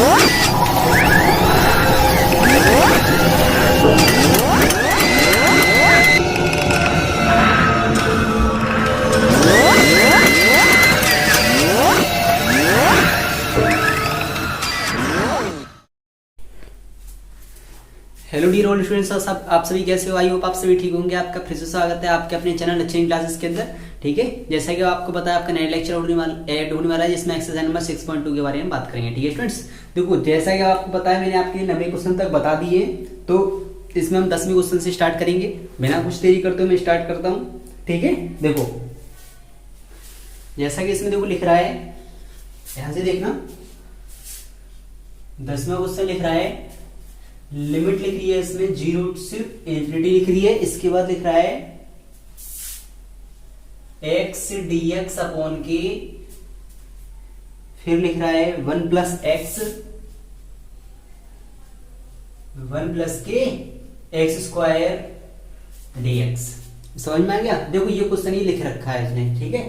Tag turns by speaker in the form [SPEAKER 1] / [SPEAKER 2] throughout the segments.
[SPEAKER 1] Hello dear all students, आप सभी कैसे हो? आई होप आप सभी ठीक होंगे। आपका फिर से स्वागत है आपके अपने चैनल अच्छे क्लासेस के अंदर। ठीक है, जैसा कि आपको पता है आपका नया लेक्चर ऐड होने वाला है जिसमें एक्सरसाइज नंबर 6.2 के बारे में बात करेंगे। ठीक है स्टूडेंट्स, देखो जैसा कि आपको पता है मैंने आपके 90 क्वेश्चन तक बता दिए, तो इसमें हम 10वें क्वेश्चन से स्टार्ट करेंगे। बिना कुछ देरी करते हुए मैं स्टार्ट करता हूँ। ठीक है, देखो जैसा कि इसमें देखो लिख रहा है, ध्यान से देखना। 10वां क्वेश्चन लिख रहा है, लिमिट लिख रही है इसमें 0 से इंफिनिटी लिख रही है। इसके बाद लिख रहा है x dx अपॉन के, फिर लिख रहा है 1 plus k x square dx। समझ में आ गया? देखो ये क्वेश्चन ही लिख रखा है इसने। ठीक है,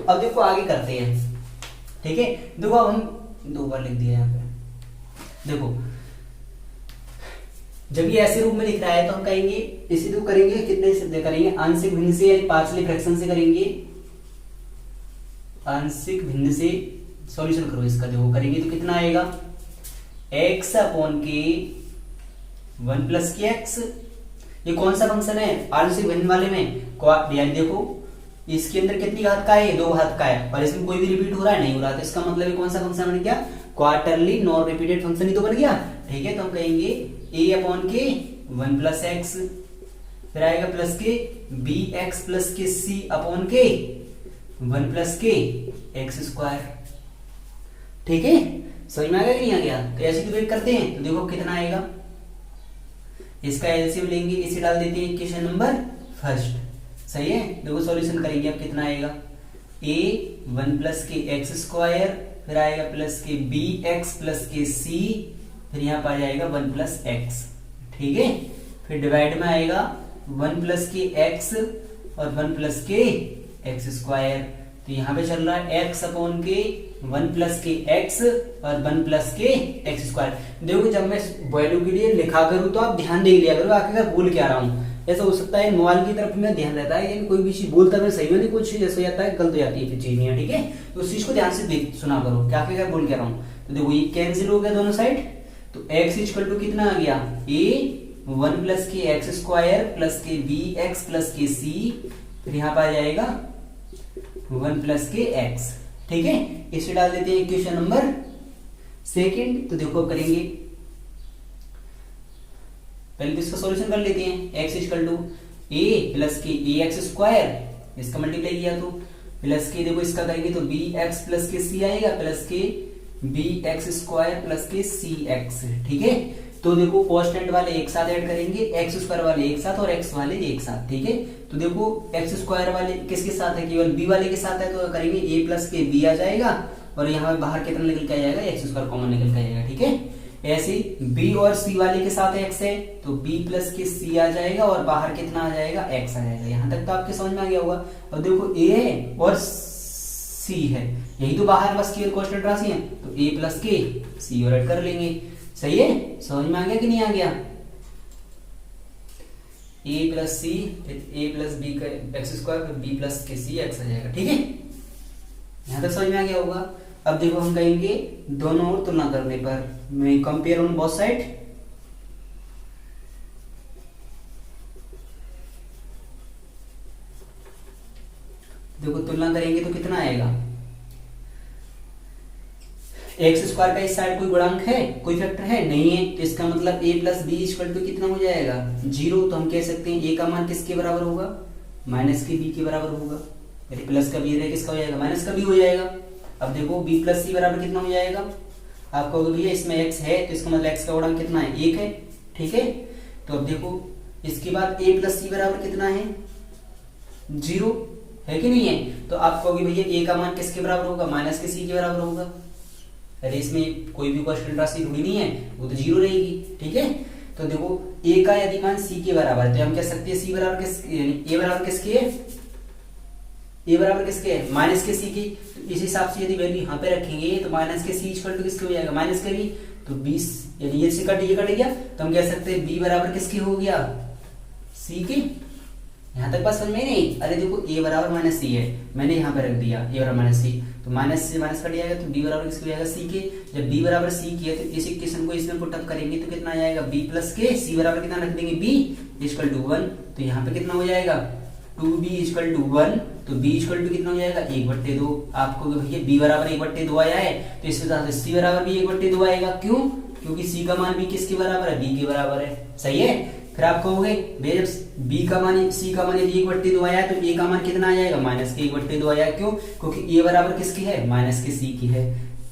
[SPEAKER 1] अब देखो आगे करते हैं। ठीक है, देखो अब हम 2 बार लिख दिया यहाँ पे। देखो जब ये ऐसे रूप में लिख रहा है तो हम कहेंगे इसी तो करेंगे, कितने से करेंगे? आंशिक भिन्न से यानी पार्शियल फ्रैक्शन से करेंगे। आंशिक भिन्न से सॉल्यूशन करो इसका, देखो करेंगे तो कितना आएगा? x अपॉन के 1 प्लस के एक्स। ये कौन सा फंक्शन है आंशिक भिन्न वाले में? यानी देखो इसके अंदर कितनी घात का है? 2 घात का है, और इसमें कोई भी रिपीट हो रहा है? नहीं हो रहा। तो इसका मतलब ये कौन सा फंक्शन बन गया? क्वार्टरली नॉन रिपीटेड फंक्शन ही तो बन गया। ठीक है, तो हम कहेंगे a अपॉन के 1 प्लस एक्स, फिर आएगा plus k b x plus k c upon के 1 प्लस के एक्स स्क्वायर। ठीक है, समझ में आ गया कि नहीं आ गया? तो ऐसे डिवाइड करते हैं तो देखो कितना आएगा। इसका एलसीएम लेंगे, इसे डाल देते हैं इक्वेशन नंबर फर्स्ट। सही है, देखो सॉल्यूशन करेंगे अब कितना आएगा? a 1 plus k x square, फिर आएगा plus k b x plus k c, फिर यहाँ पर आ जाएगा 1 प्लस एक्स। ठीक है, फिर डिवाइड में आएगा 1 प्लस के एक्स और 1 प्लस के एक्स स्क्वायर। तो यहाँ पे चल रहा है x अपॉन के 1 प्लस के एक्स और 1 प्लस के एक्स स्क्वायर। देखो जब मैं वैल्यू के लिए लिखा करूँ तो आप ध्यान दे लिया करो आखिर बोल क्या रहा हूँ। ऐसा हो सकता है मोबाइल की तरफ में ध्यान रहता है, यानी कोई भी चीज बोलता है सही में नहीं, कुछ ऐसा हो जाता है गलत हो जाती है फिर चीज नहीं है। ठीक है, तो उस चीज को ध्यान से सुना करो क्या क्या बोल क्या रहा हूँ। तो देखो ये कैंसिल हो गया दोनों साइड, तो x इक्वल टू कितना आ गया? a 1 plus k x square plus k b x plus k c, फिर यहाँ पर आ जाएगा 1 प्लस के x। ठीक है, इसे डाल देते हैं इक्वेशन नंबर सेकंड। तो देखो करेंगे पहले तो इसका सॉल्यूशन कर लेते हैं। x equal to a plus k a x square, इसका मल्टीप्लाई किया तो प्लस के, देखो इसका करेंगे तो b x plus k c आएगा, plus k b x square plus k c x. ठीक है, तो देखो कॉन्स्टेंट वाले एक साथ ऐड करेंगे, एक्स स्क्वायर वाले एक साथ और एक्स वाले एक साथ। ठीक है, तो देखो एक्स स्क्वायर वाले किसके साथ है? केवल बी वाले के साथ है, तो करेंगे a प्लस के बी आ जाएगा, और यहाँ बाहर कितना निकल के आ जाएगा? एक्स स्क्वायर कॉमन निकल के आ जाएगा। ठीक है, ऐसे बी और सी वाले के साथ एक्स है तो b प्लस के सी आ जाएगा, और बाहर कितना आ जाएगा? एक्स आ जाएगा। यहाँ तक तो आपके समझ में आ गया होगा। और देखो a है और c है, यही तो बाहर बस केवल कांस्टेंट राशि है, तो a प्लस के सी और ऐड कर लेंगे। सही है, समझ में आ गया कि नहीं आ गया? a plus c a plus b का एक्स स्क्वायर फिर b plus k c x आ जाएगा। ठीक है, यहां तक समझ में आ गया होगा। अब देखो हम कहेंगे दोनों ओर तुलना करने पर, मैं कंपेयर ऑन बोथ साइड। देखो तुलना करेंगे तो कितना आएगा? एक्स स्क्वायर का इस साइड कोई गुणांक है? कोई फैक्टर है? नहीं है, तो इसका मतलब a plus b equal to कितना हो जाएगा? 0। तो हम कह सकते हैं a का मान किसके बराबर होगा? माइनस के b के बराबर होगा। यदि प्लस का b है किसका हो जाएगा? माइनस का b हो जाएगा। अब देखो b प्लस सी बराबर कितना हो जाएगा? आप कहोगे भैया इसमें x है तो इसका मतलब x का गुणांक कितना है? 1 है। ठीक है, तो अब देखो इसके बाद a प्लस सी बराबर कितना है? 0 है कि नहीं है? तो आप कहोगे भैया a का मान किसके बराबर होगा? माइनस के c के बराबर होगा। अरे इसमें कोई भी कांस्टेंट राशि जुड़ी नहीं है, वो तो 0 रहेगी। ठीक है, तो देखो a का यदि मान c के बराबर है तो हम कह सकते हैं c बराबर किस, यानी a बराबर किसके है? ए बराबर किसके है, माइनस के सी की। तो इस हिसाब से यदि वैल्यू यहाँ पे रखेंगे तो माइनस के सी इक्वल टू किसके हो जाएगा, माइनस के बी। तो 20 यानी ये से ये कट गया, तो हम कह सकते हैं बी बराबर किसकी हो गया, सी की। यहाँ तक बात समझ में नहीं? अरे देखो ए बराबर माइनस सी है, मैंने यहाँ पे रख दिया ए बराबर माइनस सी, तो माइनस से माइनस कट जाएगा, तो बी बराबर किसकी हो जाएगा, सी के। जब बी बराबर सी की है तो इस इक्वेशन को इसमें पुट अप करेंगे तो कितना आ जाएगा, बी प्लस के। सी बराबर कितना रख देंगे, बी इक्वल टू 1। तो यहाँ पे कितना हो जाएगा, 2b इक्वल टू 1। तो b इक्वल टू कितना हो जाएगा, 1/2। आपको भैया b बराबर 1/2 आया है, तो इस वजह से c बराबर भी 1/2 आएगा। क्यों? क्योंकि c का मान b किसके बराबर है, b के बराबर है। सही है। फिर आप कहोगे भैया जब b का मान c का मान यदि 1/2 आया है तो a का मान कितना आ जाएगा, माइनस के 1/2 आया। क्यों? क्योंकि a बराबर किसकी है, माइनस के c की है।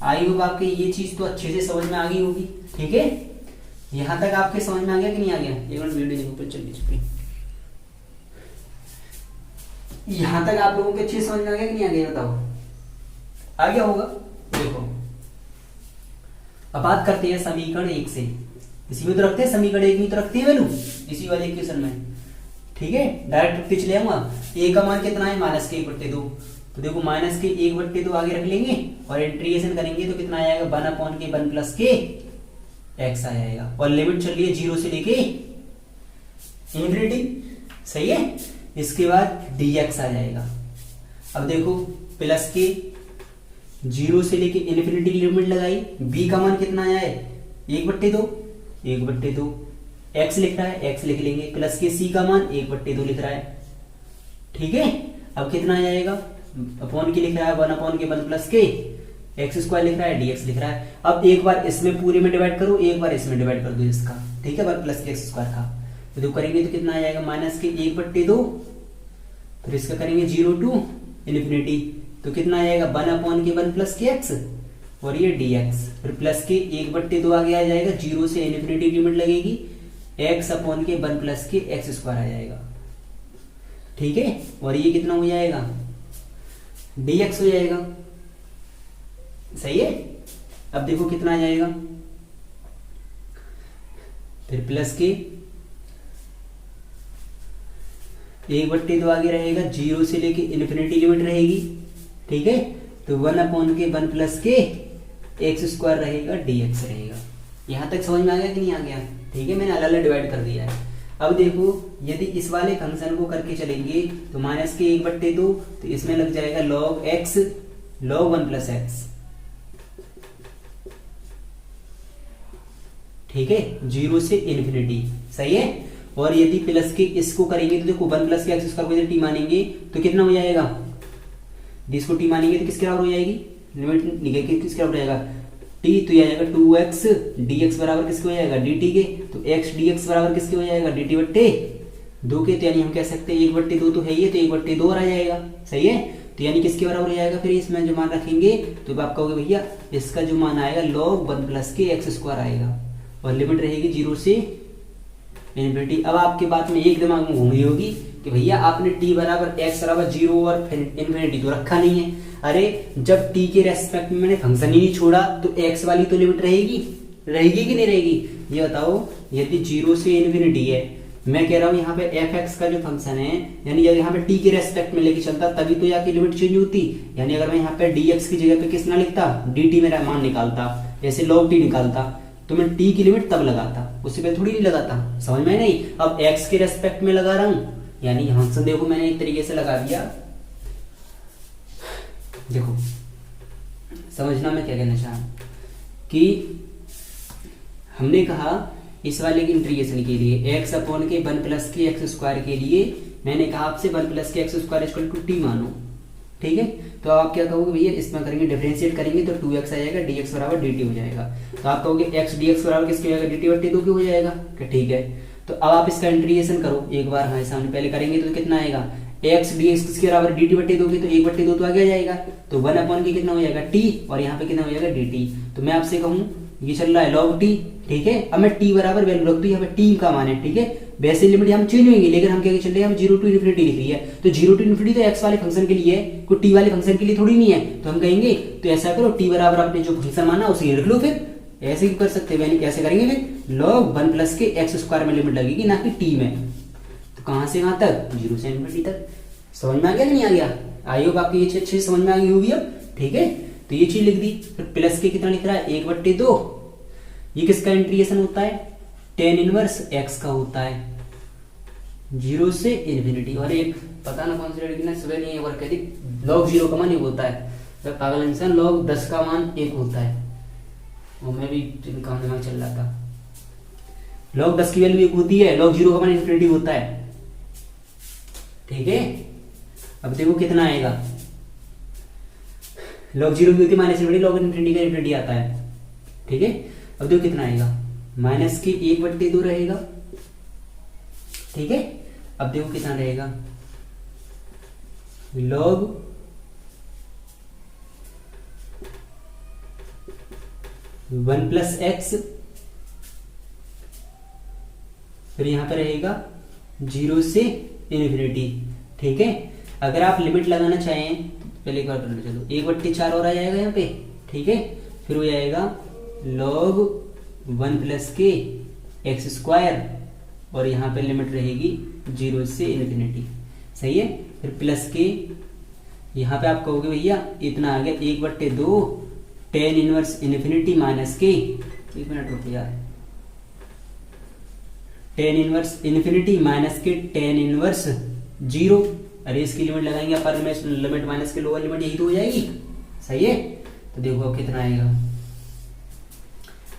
[SPEAKER 1] आई होप आपके ये चीज तो अच्छे से समझ में आ गई होगी। ठीक है, यहाँ तक आपके समझ में आ गया कि नहीं आ गया? एक मिनट वीडियो ऊपर चलिए चुकी। यहां तक आप लोगों को अच्छे समझ में आ गया कि नहीं आ गया, बताओ? आ गया होगा। देखो अब बात करते हैं समीकरण 1 से। इसी में तो रखते हैं समीकरण 1 में तो रखते हैं वैल्यू, इसी वाले इक्वेशन में। ठीक है, डायरेक्ट पिच ले आऊंगा। ए का मान कितना है, माइनस के 1/2। तो देखो माइनस के 1/2 आगे रख लेंगे और इंटीग्रेशन करेंगे तो कितना आएगा, 1/1 प्लस के एक्स आ जाएगा। और लिमिट चल रही है 0 से लेके इंफिनिटी। सही है। इसके बाद dx आ जाएगा। अब देखो प्लस के 0 से लेके इन्फिनिटी लिमिट लगाई, b का मान कितना आया है, 1/2। 1/2 x लिख रहा है, x लिख लेंगे। प्लस के c का मान 1/2 लिख रहा है। ठीक है, अब कितना आ जाएगा, अपॉन के लिख रहा है 1/1 प्लस के एक्स स्क्वायर लिख रहा है, dx लिख रहा है। अब एक बार इसमें पूरे में डिवाइड करो, एक बार इसमें डिवाइड कर दो इसका। ठीक है, 1 प्लस के एक्स स्क्वायर का। तो देखो करेंगे तो कितना आ जाएगा, माइनस के 1/2। फिर इसका करेंगे 0 टू इन्फिनिटी, तो कितना आ जाएगा, 1/1 प्लस के एक्स और ये dx। फिर प्लस के 1/2 आगे आ जाएगा, 0 से इन्फिनिटी लिमिट लगेगी, x/1 plus k x square आ जाएगा। ठीक है, और ये कितना हो जाएगा, dx हो जाएगा। सही है। अब देखो कितना आ जाएगा, फिर प्लस के 1/2 आगे रहेगा, 0 से लेके इन्फिनिटी लिमिट रहेगी। ठीक है, तो 1/1 प्लस के एक्स स्क्वायर रहेगा, dx रहेगा। यहां तक समझ में आ गया कि नहीं आ गया? ठीक है, मैंने अलग अलग डिवाइड कर दिया है। अब देखो यदि इस वाले फंक्शन को करके चलेंगे तो माइनस के 1/2, तो इसमें लग जाएगा log x log 1 plus x. ठीक है, 0 से इन्फिनिटी। सही है। और यदि प्लस के इसको करेंगे तो देखो 1 प्लस के एक्स स्क्वायर को यदि टी मानेंगे तो कितना हो जाएगा, इसको टी मानेंगे तो किसके बराबर हो जाएगी, लिमिट निकल के किसके बराबर हो जाएगा, टी। तो ये आ जाएगा 2x dx बराबर किसके हो जाएगा, dt के। तो x dx बराबर किसके हो जाएगा, dt/2 के। तो यानी हम कह सकते हैं 1/2 तो है ही, तो 1/2 और आ जाएगा। सही है। तो यानी किसके बराबर हो जाएगा, फिर इसमें जो मान रखेंगे तो आप कहोगे भैया इसका जो मान आएगा log 1 plus k x square आएगा और लिमिट रहेगी 0 से इन्फिनिटी। अब आपके बात में एक दिमाग में घूम रही होगी कि भैया आपने t बराबर x बराबर 0 और इन्फिनिटी तो रखा नहीं है। अरे जब t के रेस्पेक्ट में मैंने फंक्शन ही नहीं छोड़ा तो x वाली तो लिमिट रहेगी कि नहीं रहेगी? ये बताओ, यदि 0 से इन्फिनिटी है, मैं कह रहा हूं यहाँ पे fx का जो फंक्शन है, यानी अगर यहाँ पे t के रेस्पेक्ट में लेके चलता तभी तो यहाँ की लिमिट चेंज होती। यानी अगर मैं यहाँ पे dx की जगह पे कितना लिखता, dt मेरा मान निकालता, जैसे log t निकालता, तो मैं t की लिमिट तब लगाता, उससे पहले थोड़ी नहीं लगाता। समझ में नहीं? अब x के रेस्पेक्ट में लगा रहा हूं, यानी यहां से देखो मैंने एक तरीके से लगा दिया। देखो समझना मैं क्या कहना चाह कि हमने कहा इस वाले की इंटीग्रेशन के लिए x/1 plus k x square के लिए मैंने कहा आपसे 1 plus k x square equal to t मानो। ठीक है, तो आप क्या कहोगे भैया, इसमें करेंगे डिफरेंशिएट करेंगे तो 2x आ जाएगा, dx बराबर dt हो जाएगा। तो आप कहोगे x dx बराबर किसके हो जाएगा, dt/2 हो जाएगा। ठीक है, तो अब आप इसका इंटीग्रेशन करो एक बार हमारे सामने, पहले करेंगे तो कितना आएगा, x dx किसके बराबर dt/2 की, तो 1/2 तो आगे आ जाएगा, तो 1/के कितना हो जाएगा t, और यहाँ पे कितना हो जाएगा dt। तो मैं आपसे कहूँ ये चल रहा है log t। ठीक है, अब मैं t बराबर वैल्यू रख दूं, यहाँ पे t का मान है। ठीक है, वैसे लिमिट हम चेंज होंगे, लेकिन हम क्या चल रहे हैं, हम 0 टू इन्फिनिटी लिख रही है, तो 0 टू इन्फिनिटी तो x वाले फंक्शन के लिए है, कोई t वाले फंक्शन के लिए थोड़ी नहीं है। तो हम कहेंगे तो ऐसा करो, t बराबर आपने जो फंक्शन माना उसे लिख लो। फिर ऐसे ही कर सकते हैं, कैसे करेंगे, फिर log 1 plus k x square में लिमिट लगेगी, ना कि t में। तो कहां से कहां तक, 0 से इन्फिनिटी तक। समझ में आ गया कि नहीं आ गया? आई होप आपकी ये चीज अच्छे से समझ में आ गई होगी अब। ठीक है, तो ये चीज लिख दी। फिर प्लस के कितना लिख रहा है 1/2, ये किसका इंटीग्रेशन होता है tan इनवर्स x का होता है 0 से इन्फिनिटी। और एक पता ना कौन सी लड़की ने सुबह नहीं और कहती log 0 का मान 1 होता है, तो पागल इंसान, log 10 का मान 1 होता है। और मैं भी काम दिमाग चल रहा था, log 10 की वैल्यू 1 होती है, log 0 का मान इन्फिनिटी होता है। ठीक है, अब देखो कितना आएगा, log 0 की होती है माइनस इन्फिनिटी, log इन्फिनिटी का इन्फिनिटी आता है। ठीक है, अब देखो कितना आएगा, माइनस के 1/2 रहेगा। ठीक है, अब देखो कितना रहेगा, log वन प्लस एक्स, फिर यहां पर रहेगा 0 से इन्फिनिटी। ठीक है, अगर आप लिमिट लगाना चाहें तो पहले एक बार कर लो, चलो 1/4 और आ जाएगा यहाँ पे। ठीक है, फिर हो जाएगा log 1 plus k x square, और यहाँ पे लिमिट रहेगी 0 से इन्फिनिटी। सही है, फिर प्लस के यहाँ पे आप कहोगे भैया इतना आ गया 1/2 tan इनवर्स इन्फिनिटी माइनस के, एक मिनट रुको यार, tan इनवर्स इन्फिनिटी माइनस के tan इनवर्स 0। अरे इसकी लिमिट लगाएंगे अपर लिमिट माइनस के लोअर लिमिट, यही तो हो जाएगी। सही है, तो देखो अब कितना आएगा,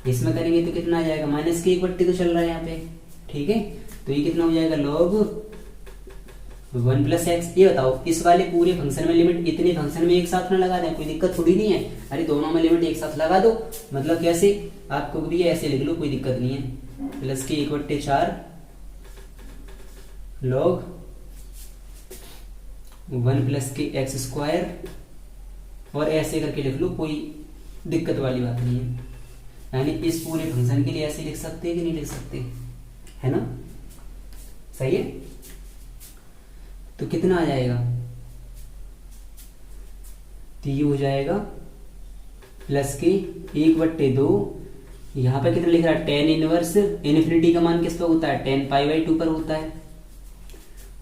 [SPEAKER 1] इसमें करेंगे तो कितना आ जाएगा, माइनस के 1/2 तो चल रहा है यहाँ पे। ठीक है, तो ये कितना हो जाएगा log 1 प्लस एक्स। ये बताओ इस वाले पूरे फंक्शन में लिमिट इतने फंक्शन में एक साथ ना लगा दें, कोई दिक्कत थोड़ी नहीं है। अरे दोनों में लिमिट एक साथ लगा दो, मतलब कैसे, आपको भी ऐसे लिख लो, कोई दिक्कत नहीं है। प्लस के 1/4 log 1 plus k x square, और ऐसे करके लिख लो, कोई दिक्कत वाली बात नहीं है। यानी इस पूरे फंक्शन के लिए ऐसे लिख सकते हैं कि नहीं लिख सकते, है ना। सही है, तो कितना आ जाएगा, तो ये हो जाएगा प्लस के 1/2, यहाँ पे कितना लिख रहा है tan इनवर्स इन्फिनिटी का मान किस पर होता है, tan π/2 पर होता है,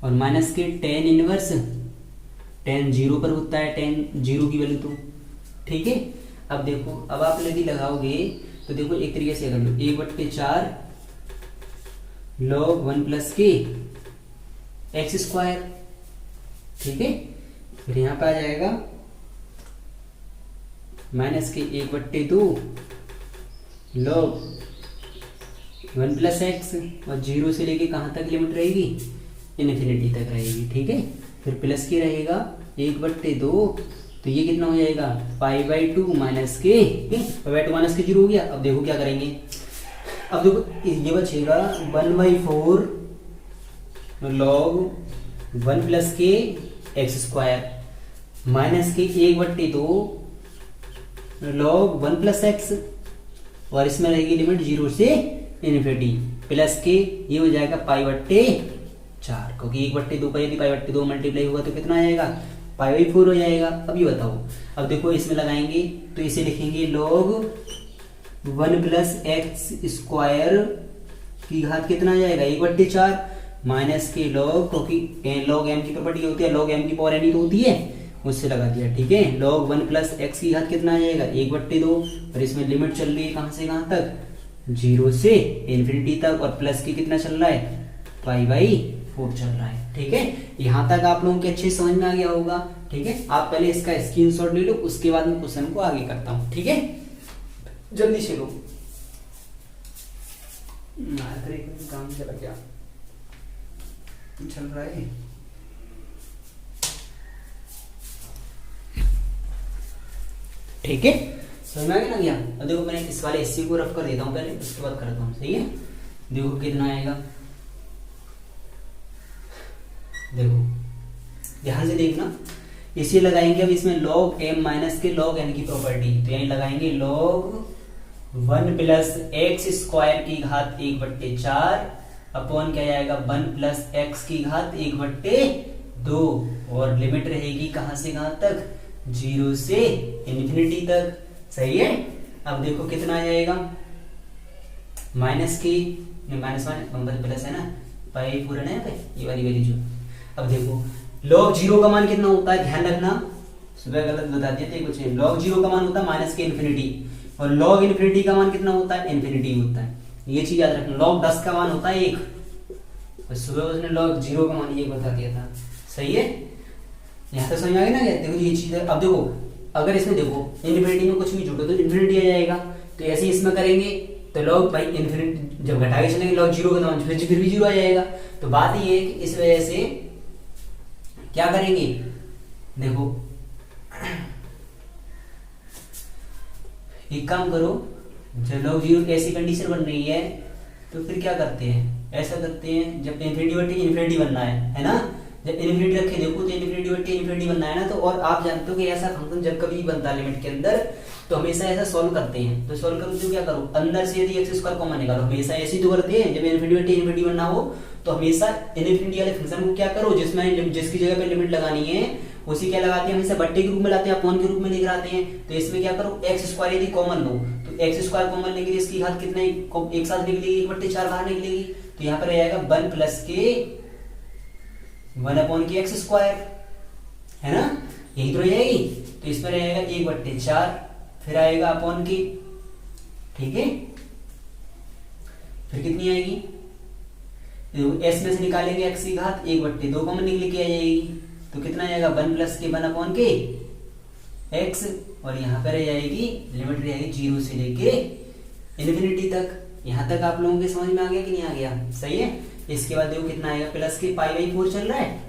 [SPEAKER 1] और माइनस के tan इनवर्स tan 0 पर होता है, tan 0 की वैल्यू तो। ठीक है, अब देखो, अब आप यदि लगाओगे तो देखो एक तरीके से कर लो, 1/4 log 1 plus k x square. ठीक है, फिर यहां पे आ जाएगा माइनस के 1/2 log 1 प्लस एक्स, और 0 से लेके कहां तक लिमिट रहेगी, इन्फिनिटी तक रहेगी। ठीक है, फिर प्लस की रहेगा 1/2, तो ये कितना हो जाएगा π/2 माइनस के, π/2 माइनस के 0 हो गया। अब देखो क्या करेंगे, अब देखो ये बचेगा 1/4 log 1 plus k x square minus के 1/2 log 1 प्लस एक्स, और इसमें रहेगी लिमिट 0 से इन्फिनिटी, प्लस के ये हो जाएगा π/4, क्योंकि 1/2 का यदि π/2 मल्टीप्लाई होगा तो कितना आ जाएगा, π/4 हो जाएगा। अब ये बताओ, अब देखो इसमें लगाएंगे तो इसे लिखेंगे log 1 प्लस एक्स स्क्वायर की घात कितना आ जाएगा 1/4 माइनस के log, क्योंकि log m की प्रॉपर्टी होती है, log m की पावर n तो होती है, उससे लगा दिया। ठीक है, log 1 प्लस एक्स की घात कितना आ जाएगा 1/2, और इसमें लिमिट चल रही है कहां से कहां तक, 0 से इन्फिनिटी तक, और प्लस की कितना चल रहा है π/4 चल रहा है। ठीक है, यहां तक आप लोगों के अच्छे समझ में आ गया होगा। ठीक है, आप पहले इसका स्क्रीनशॉट ले लो, उसके बाद मैं क्वेश्चन को आगे करता हूं। ठीक है, जल्दी से लो, काम चला क्या चल रहा है। ठीक है, समझ में आ गया ना भैया। अब देखो मैंने इस वाले हिस्से को रफ कर देता हूँ पहले, उसके बाद करता हूँ। सही है, देखो कितना आएगा, देखो ध्यान से देखना, इसे लगाएंगे अब इसमें log m माइनस के log n की प्रॉपर्टी, तो यानी लगाएंगे log 1 प्लस एक्स स्क्वायर की घात 1/4 अपॉन क्या आएगा 1 प्लस एक्स की घात 1/2, और लिमिट रहेगी कहां से कहां तक, 0 से इन्फिनिटी तक। सही है, अब देखो कितना आ जाएगा, माइनस की माइनस प्लस है ना, π/4 है ना, ये वाली वैल्यू जो। अब देखो लॉग जीरो का मान कितना होता है, ध्यान रखना, सुबह गलत बता दिए थे कुछ। लॉग जीरो का मान होता है माइनस के इन्फिनिटी, और लॉग इन्फिनिटी का मान कितना होता है, इन्फिनिटी होता है। ये चीज याद रखना। लॉग 10 का मान होता है 1, और सुबह उसने लॉग जीरो का मान 1 बता दिया था। सही है, यहाँ तक समझ आ गया ना। देखो ये चीज है। अब देखो अगर इसमें देखो इन्फिनिटी में कुछ भी जोड़ो तो इन्फिनिटी आ जाएगा, तो ऐसे ही इसमें करेंगे तो लॉग भाई इन्फिनिटी जब घटा के चलेंगे लॉग जीरो का मान फिर भी जीरो आ जाएगा। तो बात ये है कि इस वजह से क्या करेंगे, देखो एक काम करो, जब लॉग जीरो की ऐसी कंडीशन बन रही है तो फिर क्या करते हैं, ऐसा करते हैं जब इन्फिनिटी बटे इन्फिनिटी बनना है ना, जब इन्फिनिटी रखे देखो तो इन्फिनिटी बटे इन्फिनिटी बनना है ना। तो और आप जानते हो कि ऐसा फंक्शन जब कभी बनता है लिमिट के अंदर तो हमेशा ऐसा सॉल्व करते हैं। तो सॉल्व करो तो क्या करो, अंदर से यदि एक्स स्क्वायर कॉमन निकालो, हमेशा ऐसे ही तो करते हैं। जब इन्फिनिटी बटे इन्फिनिटी बनना हो तो हमेशा इन्फिनिटी वाले फंक्शन को क्या करो, जिसमें जिसकी जगह पे लिमिट लगानी है उसी क्या लगाते हैं, हमेशा बट्टे के रूप में लाते हैं, अपॉन के रूप में लिखते हैं। तो इसमें क्या करो, एक्स स्क्वायर यदि कॉमन लो तो एक्स स्क्वायर कॉमन लेंगे, इसकी घात कितने एक साथ निकलेगी, 1/4 बाहर निकलेगी। तो यहाँ पर आएगा 1 प्लस के 1 अपॉन के एक्स स्क्वायर, है ना, यही तो रह जाएगी। तो इसमें रहेगा 1/4, फिर आएगा अपॉन की, ठीक है, फिर कितनी आएगी, एस में से निकालेंगे एक्स की घात 1/2 कॉमन निकल के आ जाएगी। तो कितना आएगा 1 प्लस के 1 अपॉन के एक्स, और यहाँ पर रह जाएगी लिमिट रहेगी 0 से लेके इन्फिनिटी तक। यहाँ तक आप लोगों के समझ में आ गया कि नहीं आ गया, सही है। इसके बाद देखो कितना आएगा, प्लस के π/4 चल रहा है,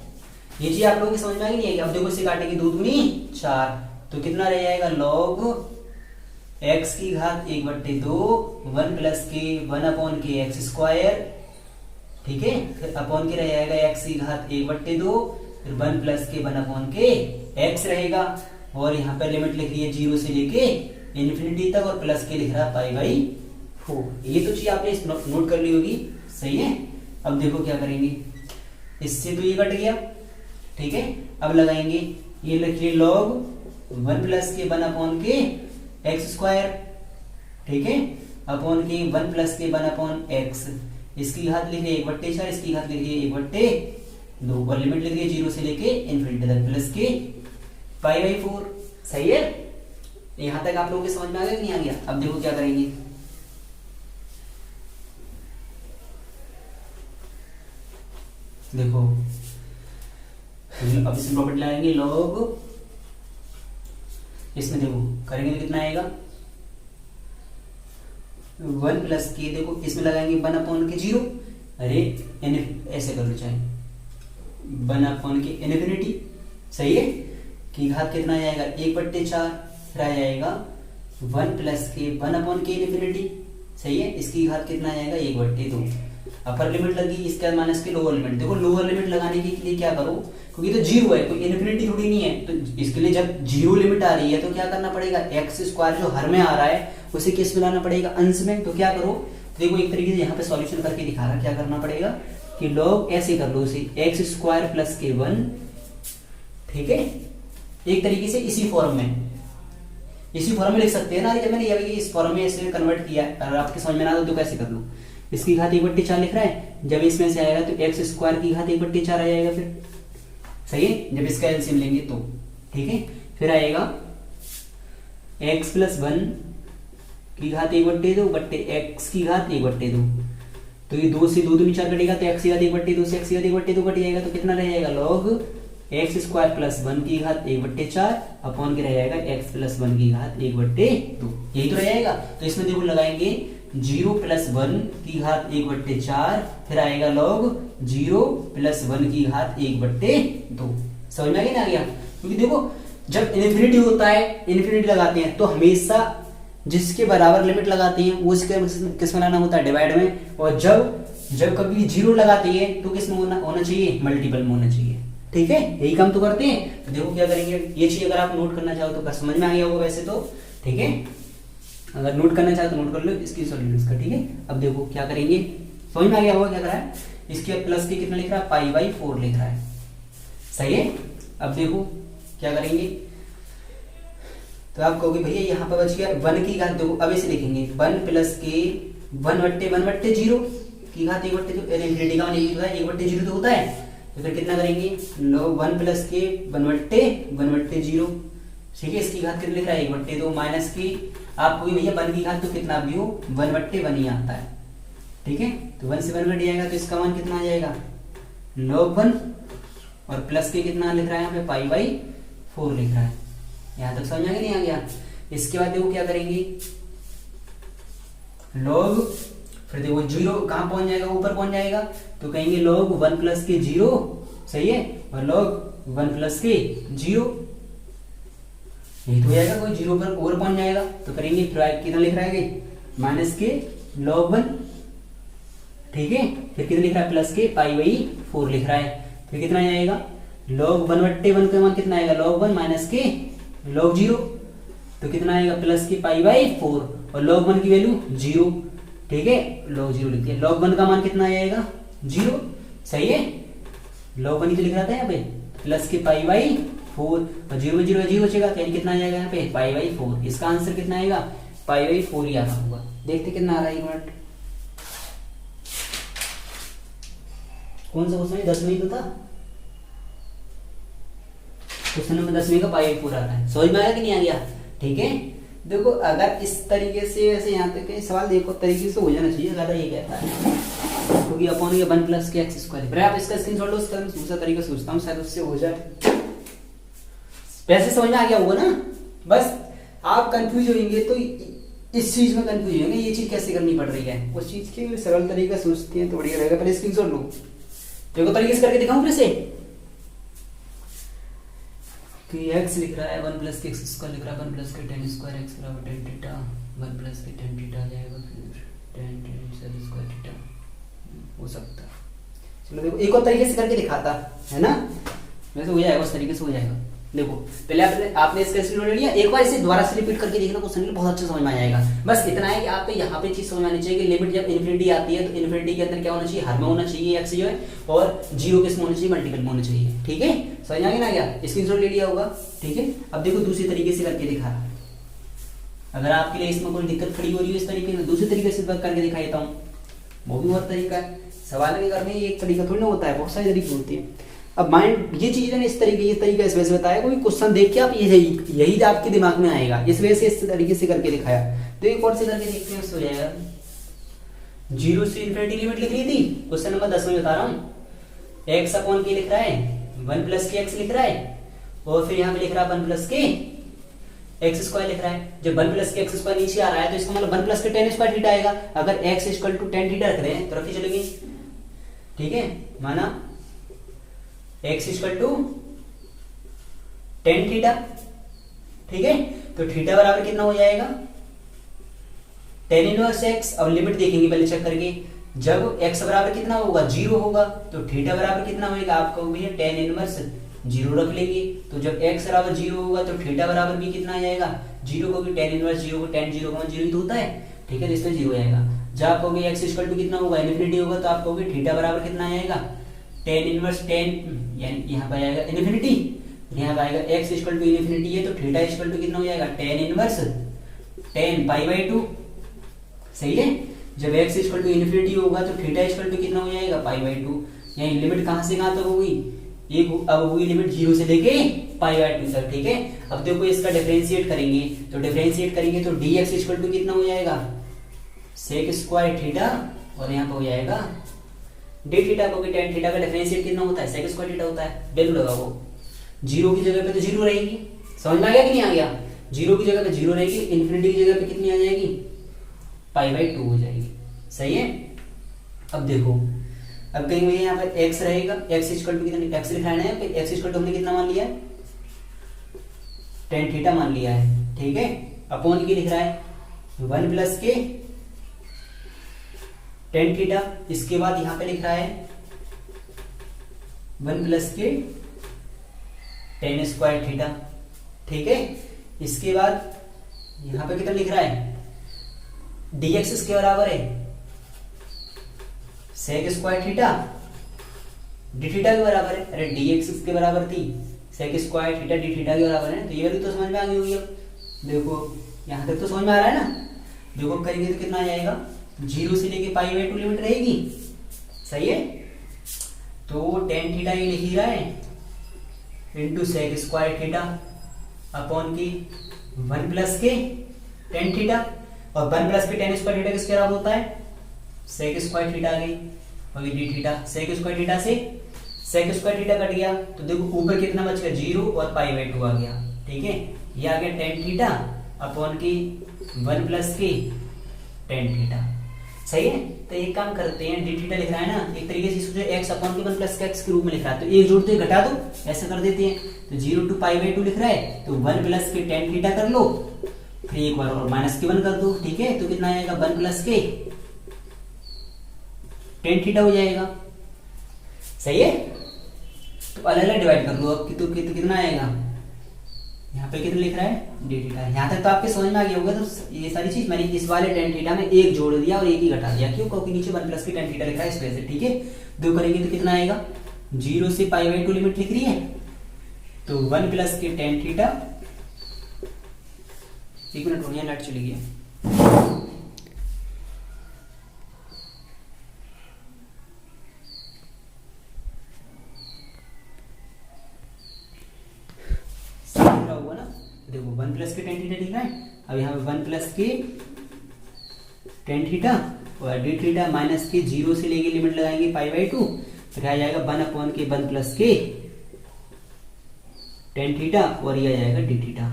[SPEAKER 1] ये चीज आप लोगों की समझ में आ गई नहीं आएगी। अब देखो इसे काटेंगे 2 दूनी 4, तो कितना रह जाएगा लॉग एक्स की घात 1/2 1 प्लस के 1 अपॉन के एक्स स्क्वायर, ठीक है, फिर अपॉन के रह जाएगा एक्स की घात 1/2, फिर 1 प्लस के 1 अपॉन के एक्स रहेगा, और यहाँ पर लिमिट लिख रही है 0 से लेके इन्फिनिटी तक, और प्लस के लिख रहा है π/4। ये तो चीज आपने नोट कर ली होगी, सही है। अब देखो क्या करेंगे, इससे तो ये कट गया, ठीक है। अब लगाएंगे, ये लिखिए लॉग 1 प्लस के 1 अपॉन के एक्स स्क्वायर, ठीक है, अपॉन के 1 प्लस के 1 अपॉन एक्स, इसकी घात लिखिए 1/4, इसकी घात लिखिए 1/2, और लिमिट लिखिए 0 से लेके इन्फिनिटी तक, प्लस के π/4। सही है, यहां तक आप लोगों के समझ में आ गया कि नहीं आ गया। अब देखो क्या करेंगे, देखो अब इसमें प्रॉपर्टी लगाएंगे लॉग, इसमें देखो करेंगे तो कितना आएगा 1 प्लस के, देखो इसमें लगाएंगे 1 अपॉन के 0, अरे ऐसे कर लो चाहे 1 अपॉन के इन्फिनिटी, सही है, की घात कितना आ जाएगा 1/4, फिर आ जाएगा 1 प्लस के 1 अपॉन के इन्फिनिटी, सही है, इसकी घात कितना आ जाएगा 1/2। अपर लिमिट लगी, इसके बाद माइनस के लोअर लिमिट। देखो लोअर लिमिट लगाने के लिए क्या करो, क्योंकि तो 0 है, कोई इन्फिनिटी थोड़ी नहीं है, तो इसके लिए जब 0 लिमिट आ रही है तो क्या करना पड़ेगा, एक्स स्क्वायर जो हर में आ रहा है उसे किस में लाना पड़ेगा, अंश में। तो क्या करो, तो देखो एक तरीके से यहाँ पे सॉल्यूशन करके दिखा रहा, क्या करना पड़ेगा कि लॉग ऐसे कर लो उसे एक्स स्क्वायर प्लस के 1, ठीक है, एक तरीके से इसी फॉर्म में लिख सकते हैं ना। जब मैंने इस फॉर्म में ऐसे कन्वर्ट किया, अगर आपके समझ में ना आए तो कैसे कर लो, इसकी घात 1/4 लिख रहा है, जब इसमें से आएगा तो एक्स स्क्वायर की घात 1/4 आ जाएगा, फिर सही है, जब इसका एलसीएम लेंगे तो, ठीक है, फिर आएगा x प्लस 1 की घात 1/2 बट्टे x की घात 1/2, तो ये 2 से 2 दूनी 4 कटेगा, तो x की घात 1/2 से x की घात 1/2 कट जाएगा, तो कितना रह जाएगा लॉग एक्स स्क्वायर प्लस 1 की घात 1/4 अपॉन के रह जाएगा x प्लस 1 की घात 1/2, यही तो रह जाएगा। तो इसमें देखो लगाएंगे 0 प्लस 1 की घात 1/4, फिर आएगा लॉग 0 प्लस 1 की घात 1/2। समझ में आ गया, क्योंकि देखो जब इन्फिनिटी होता है, इन्फिनिटी लगाते हैं तो हमेशा जिसके बराबर लिमिट लगाते हैं वो उसके किस में लाना होता है, डिवाइड में, और जब कभी 0 लगाते हैं तो किस में होना चाहिए, मल्टीपल में होना चाहिए, ठीक है, यही काम तो करते हैं। तो देखो क्या करेंगे, ये चीज अगर आप नोट करना चाहो तो समझ में आ गया होगा वैसे तो, ठीक है, अगर नोट करना चाहो तो नोट कर लो इसकी सॉल्यूशन का, ठीक है। अब देखो क्या करेंगे, समझ में आ गया होगा क्या कर रहा है, इसके प्लस के कितना लिख रहा है π/4 लिख रहा है, सही है। अब देखो क्या करेंगे, तो आप कहोगे भैया यहाँ पर बच गया 1 की घात, देखो अब इसे लिखेंगे 1 प्लस के 1/1/0 की घात 1/2, इन्फिनिटी का मान 1/0 तो होता है, तो फिर कितना करेंगे, log 1 प्लस के 1/0। ठीक है, इसकी घात कितना लिख रहा है 1/2 माइनस की, आपको भी भैया 1 की घात तो कितना भी हो 1/1 ही आता है। ठीक है, तो 1 से 1 घट जाएगा तो इसका मान कितना आ जाएगा log 1 और प्लस के कितना लिख रहा है यहाँ पे π/4 लिख रहा है। यहाँ तक समझ आ गया नहीं आ गया। इसके बाद देखो क्या करेंगे, log, फिर देखो 0 कहाँ पहुंच जाएगा, ऊपर पहुंच जाएगा, तो कहेंगे log 1 प्लस के 0, सही है, और log 1 प्लस के 0, यही तो हो जाएगा, कोई 0 पर और पहुंच जाएगा तो करेंगे कितना लिख रहा है माइनस के log 1। ठीक है, फिर कितना लिख रहा है प्लस के π/4 लिख रहा है, फिर कितना आ जाएगा log 1/1 का मान कितना आएगा log 1 माइनस के log 0, तो कितना आएगा प्लस के π/4 और log 1 की वैल्यू 0। ठीक है, log 0 लिख दिया, log 1 का मान कितना आ जाएगा 0, सही है, log 1 ही तो लिख रहा था यहाँ पे, प्लस के π/4 और 0 में 0 बचेगा, तो कितना आ जाएगा यहाँ पे π/4। इसका आंसर कितना आएगा π/4 ही आता होगा। देखते कितना आ रहा है, एक मिनट, कौन सा क्वेश्चन है, 10वीं तो था, क्वेश्चन नंबर 10वीं का π/4 आ रहा है। समझ में आया कि नहीं आ गया। ठीक है, देखो अगर इस तरीके से ऐसे यहाँ तक सवाल देखो तरीके से हो जाना चाहिए, ज्यादा ये कहता है, क्योंकि अपॉन ये 1 प्लस के x²। आप इसका स्क्रीनशॉट लो, उसका दूसरा तरीका सोचता हूँ, शायद उससे हो जाए। वैसे समझ में आ गया होगा ना, बस आप कंफ्यूज होंगे तो इस चीज में कंफ्यूज होंगे, ये चीज कैसे करनी पड़ रही है, उस चीज के सरल तरीका सोचते हैं तो बढ़िया रहेगा। पहले स्क्रीनशॉट लो, देखो तरीके से करके दिखाऊं फिर से कि x लिख रहा है 1 प्लस के x² लिख रहा है 1 प्लस के tan² x बराबर tan थीटा, 1 प्लस के tan थीटा आ जाएगा फिर tan थीटा हो सकता है। चलो देखो एक और तरीके से करके दिखाता है ना, वैसे हो जाएगा, उस तरीके से हो जाएगा। देखो पहले आपने इसका स्क्रीनशॉट ले लिया, एक बार इसे दोबारा से रिपीट करके देखना, क्वेश्चन बहुत अच्छा समझ में आ जाएगा। बस इतना है कि आप पे यहाँ पे चीज समझ में आनी चाहिए कि लिमिट जब इन्फिनिटी आती है तो इन्फिनिटी के अंदर क्या होना चाहिए, हर में होना चाहिए x जो है, और 0 किस में होना चाहिए, मल्टीपल में होना चाहिए। ठीक है, समझ आ गया ना, क्या स्क्रीनशॉट ले लिया होगा। ठीक है, अब देखो दूसरी तरीके से करके दिखा रहा है, अगर आपके लिए इसमें कोई दिक्कत खड़ी हो रही है इस तरीके में, दूसरे तरीके से करके दिखा देता हूँ, वो भी बहुत तरीका है। सवाल के करने एक तरीका थोड़ी ना होता है, बहुत सारे तरीके होते हैं। अब माइंड ये चीज इस तरीके ये तरीका इस वजह से बताया, कोई क्वेश्चन देख के आप यही आपके दिमाग में आएगा, इस वजह से इस तरीके से करके दिखाया। तो एक और से करके देखते हैं, उससे हो जाएगा। 0 से इन्फिनिटी लिमिट लिख ली थी, क्वेश्चन नंबर 10 में बता रहा हूँ, x अपॉन के लिख रहा है 1 प्लस के x लिख रहा है, और फिर यहाँ पे लिख रहा है 1 प्लस के x² लिख रहा है। जब 1 प्लस के x² नीचे आ रहा है तो इसका मतलब 1 प्लस के tan² थीटा आएगा। अगर x equal to tan theta रख रहे हैं तो रखते चलेंगे। ठीक है, माना x equal to tan theta. ठीक है, तो थीटा बराबर कितना हो जाएगा tan इनवर्स x। अब लिमिट देखेंगे पहले चेक करके, जब x बराबर कितना होगा 0 होगा तो थीटा बराबर कितना होगा, आप कहोगे tan इनवर्स 0 रख लेंगे। तो जब x बराबर 0 होगा तो थीटा बराबर भी कितना आ जाएगा 0, को भी tan इनवर्स 0 को tan 0 का 0 ही तो होता है। ठीक है, तो इसमें 0 आएगा। जब आप कहोगे x इक्वल टू कितना होगा इनफिनिटी होगा तो आप कहोगे थीटा बराबर कितना आएगा tan इनवर्स tan, यानी यहाँ पे आएगा इनफिनिटी, यहाँ पे आएगा x इक्वल टू इनफिनिटी है तो थीटा इक्वल टू कितना हो जाएगा tan इनवर्स tan π/2। सही है, जब x इक्वल टू इनफिनिटी होगा तो थीटा इक्वल टू कितना हो जाएगा π/2। यानी लिमिट कहां से कहां तक होगी, एक अब होगी लिमिट 0 से लेके π/2 तक। ठीक है, अब देखो इसका डिफरेंशिएट करेंगे, तो डिफरेंशिएट करेंगे तो dx इक्वल टू कितना हो जाएगा sec² थीटा, और यहाँ पे हो जाएगा d थीटा, क्योंकि tan थीटा का डिफरेंशिएट कितना होता है sec² थीटा होता है। वैल्यू लगाओ, 0 की जगह पे तो 0 रहेगी, समझ में आ गया कि नहीं आ गया। 0 की जगह पे 0 रहेगी, इन्फिनिटी की जगह पे कितनी आ जाएगी π/2 हो जाएगी। सही है, अब देखो अब कहीं भैया यहाँ पर x रहेगा, x इक्वल टू कितना x लिखना है, फिर x इक्वल टू हमने कितना मान लिया है tan थीटा मान लिया है। ठीक है, अपॉन की लिख रहा है 1 प्लस के tan थीटा, इसके बाद यहाँ पे लिख रहा है 1 प्लस के tan² थीटा। ठीक है, इसके बाद यहाँ पे कितना लिख रहा है dx इसके बराबर है sec² थीटा, d थीटा के बराबर है। अरे dx इसके बराबर थी sec² थीटा d थीटा के बराबर है, तो ये वैल्यू तो समझ में आ गई होगी। अब देखो यहाँ तक तो समझ में आ रहा है ना। देखो करेंगे तो कितना आ जाएगा 0 से लेके π/2 लिमिट रहेगी। सही है, तो टेन थीटा ये लिख ही रहा है into sec square theta upon की 1 प्लस के टेन थीटा, और 1 प्लस के टेन स्क्वायर थीटा किसके बराबर होता है, सेक स्क्वायर थीटा आ गई, और d theta, sec square theta से सेक स्क्वायर थीटा कट गया, तो देखो ऊपर कितना बच गया 0 और पाई बाई 2 आ गया, ठीक है। ये आ गया टेन थीटा अपॉन की 1 प्लस की टेन थीटा, सही है। तो एक काम करते हैं, डी थीटा लिख रहा है ना, एक तरीके से इसको जो x अपॉन के 1 प्लस के x के रूप में लिख रहा है, तो एक जोड़ दो घटा दो, ऐसा कर देते हैं। तो 0 टू पाई बाई 2 लिख रहा है, तो 1 प्लस के टेन थीटा कर लो, फिर एक बार और माइनस के 1 कर दो, ठीक है। तो कितना आएगा 1 प्लस के टेन थीटा हो जाएगा, सही है। तो अलग अलग डिवाइड कर लो अब, तो कितना आएगा, यहाँ पे कितना लिख रहा है डी थीटा। यहाँ तक तो आपके समझ में आ गया होगा। तो ये सारी चीज मैंने इस वाले टेन थीटा में एक जोड़ दिया और एक ही घटा दिया, क्यों, क्योंकि नीचे 1 प्लस की टेन थीटा लिखा है इस वजह से, ठीक है। दो करेंगे तो कितना आएगा, 0 से पाई बाई 2 लिमिट लिख रही है, तो 1 प्लस की टेन थीटा, एक मिनट होनी लाइट चली गई, हुआ ना। देखो 1 प्लस के टेन थीटा लिख रहा है, अब यहाँ पे 1 प्लस के टेन थीटा और डी थीटा माइनस के 0 से लेके लिमिट लगाएंगे पाई बाई 2, फिर आ जाएगा 1 अपॉन के 1 प्लस के टेन थीटा, और ये आ जाएगा डी थीटा।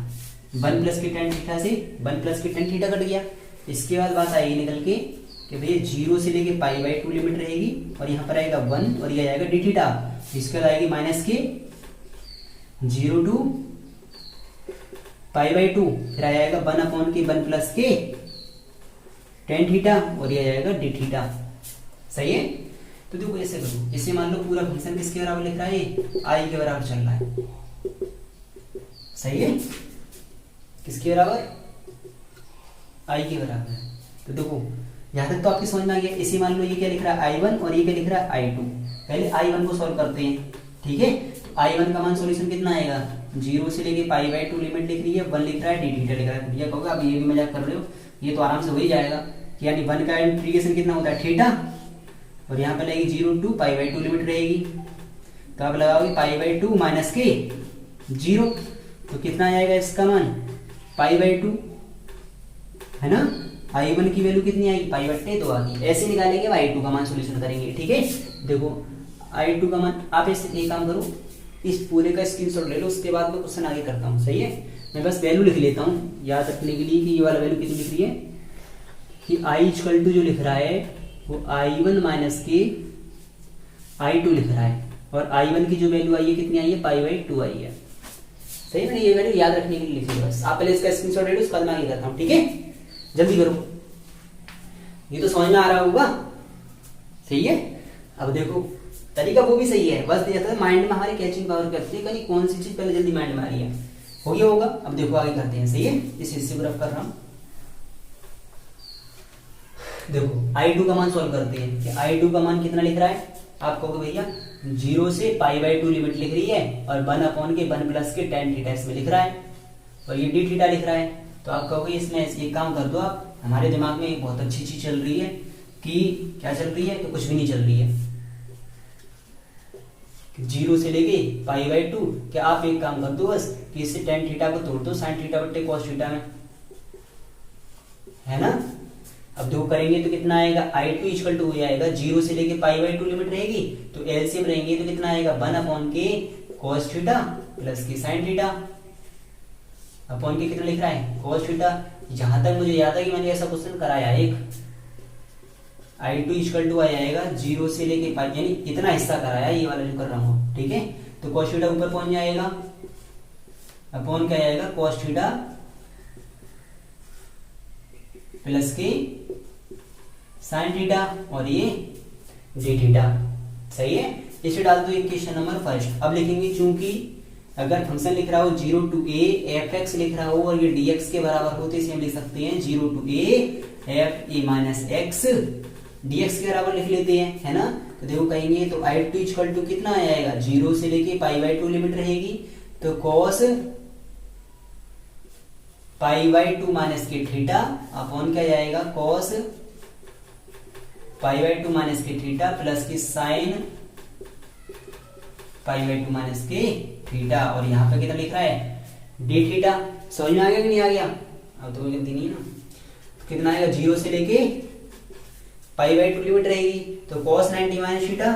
[SPEAKER 1] 1 प्लस के टेन थीटा से 1 प्लस के टेन थीटा कट गया। इसके बाद बात आएगी निकल के कि भैया 0 से लेके पाई बाई 2 लिमिट रहेगी, और यहाँ पर आएगा 1 और ये आ जाएगा डी थीटा। इसके बाद आएगी माइनस के 0 टू पाई बाई 2, फिर आ जाएगा 1 अपॉन के 1 प्लस के टेन थीटा, और ये आ जाएगा डी थीटा, सही है। तो देखो ऐसे करो, इसे मान लो पूरा फंक्शन किसके बराबर लिख रहा है, आई के बराबर चल रहा है, सही है। किसके बराबर, आई के बराबर। तो देखो यहां तक तो आपकी समझ में आ गया। इसे मान लो ये क्या लिख रहा है I1 और ये क्या लिख रहा है I2। पहले I1 को सॉल्व करते हैं, ठीक है। तो I1 का मान सॉल्यूशन कितना आएगा, 0 से लेके पाई बाई 2 लिमिट लिख रही है, 1 लिख रहा है, डी थीटा लिख रहा है। भैया कहोगे आप ये भी मजाक कर रहे हो, ये तो आराम से हो ही जाएगा कि यानी 1 का इंटीग्रेशन कितना होता है थीटा, और यहाँ पे लगेगी 0 टू पाई बाई 2 लिमिट रहेगी, तो आप लगाओगे पाई बाई 2 माइनस के 0, तो कितना आ जाएगा इसका मान पाई बाई 2, है ना। I1 की वैल्यू कितनी आएगी, पाई बट्टे 2 आ गई। ऐसे निकालेंगे I2 का मान सॉल्यूशन करेंगे, ठीक है। देखो I2 का मान, आप ऐसे एक काम करो, इस पूरे का स्क्रीनशॉट ले लो, उसके बाद मैं क्वेश्चन आगे करता हूँ, सही है। मैं बस वैल्यू लिख लेता हूँ याद रखने के लिए कि ये वाला वैल्यू कितनी लिख रही है, कि I जो लिख रहा है वो I1 माइनस के I2 लिख रहा है, और I1 की जो वैल्यू आई है कितनी आई है, पाई बाई 2 आई है, सही है। ये वैल्यू याद रखने के लिए लिखिए बस, आप पहले इसका स्क्रीनशॉट ले लो, उसके बाद मैं आगे करता हूँ, ठीक है। जल्दी करो, ये तो समझ में आ रहा होगा, सही है। अब देखो तरीका वो भी सही है, बस ये था माइंड में हमारी कैचिंग पावर करती है, कहीं कौन सी चीज पहले जल्दी माइंड में आ रही है, हो गया होगा। अब देखो आगे करते हैं, सही है। इस हिस्से को रफ कर रहा हूं। देखो I2 का मान सॉल्व करते हैं कि I2 का मान कितना लिख रहा है, आप कहोगे भैया 0 से पाई बाई 2 लिमिट लिख रही है, और 1 अपॉन के 1 प्लस के टेन थीटा इसमें लिख रहा है, और ये डी थीटा लिख रहा है। तो आप कहोगे इसमें एक काम कर दो आप, हमारे दिमाग में एक बहुत अच्छी चीज चल रही है कि क्या चल रही है, तो कुछ भी नहीं चल रही है, 0 से लेके पाई बाई 2। क्या आप एक काम कर दो बस कि इससे टेन थीटा को तोड़ दो साइन थीटा बट्टे कॉस थीटा में, है ना। अब दो करेंगे तो कितना आएगा, I2 इक्वल टू हो जाएगा 0 से लेके पाई बाई 2 लिमिट रहेगी, तो एलसीएम रहेंगे तो कितना आएगा 1 अपॉन के कॉस थीटा प्लस के साइन थीटा, अपॉन के कितना लिख रहा है कॉस थीटा। जहां तक मुझे याद है कि मैंने ऐसा क्वेश्चन कराया एक, I2 इक्वल टू आ जाएगा 0 से लेके पाई, यानी इतना हिस्सा कराया ये वाला जो कर रहा हूं, ठीक है। तो कॉस थीटा ऊपर पहुंच जाएगा, अपॉन क्या आएगा कॉस थीटा प्लस के साइन थीटा, और ये डी थीटा, सही है। इसे डाल दो इक्वेशन नंबर फर्स्ट। अब लिखेंगे चूंकि अगर फंक्शन लिख रहा हो 0 टू a f(x) लिख रहा हो और ये dx के बराबर हो, तो इसे हम लिख सकते हैं 0 to a f a minus x dx के बराबर लिख लेते हैं, है ना। तो देखो कहेंगे तो I2 इक्वल टू कितना आ जाएगा, 0 से लेके पाई बाई 2 लिमिट रहेगी, तो cos पाई बाई 2 माइनस के थीटा अपॉन क्या जाएगा cos पाई बाई 2 माइनस के थीटा प्लस की साइन पाई बाई 2 माइनस के थीटा, और यहाँ पे कितना लिख रहा है डी थीटा। समझ में आ गया कि नहीं आ गया? अब तो कोई गलती नहीं है ना। कितना आएगा 0 से लेके पाई बाई 2 लिमिट रहेगी, तो cos 90 minus theta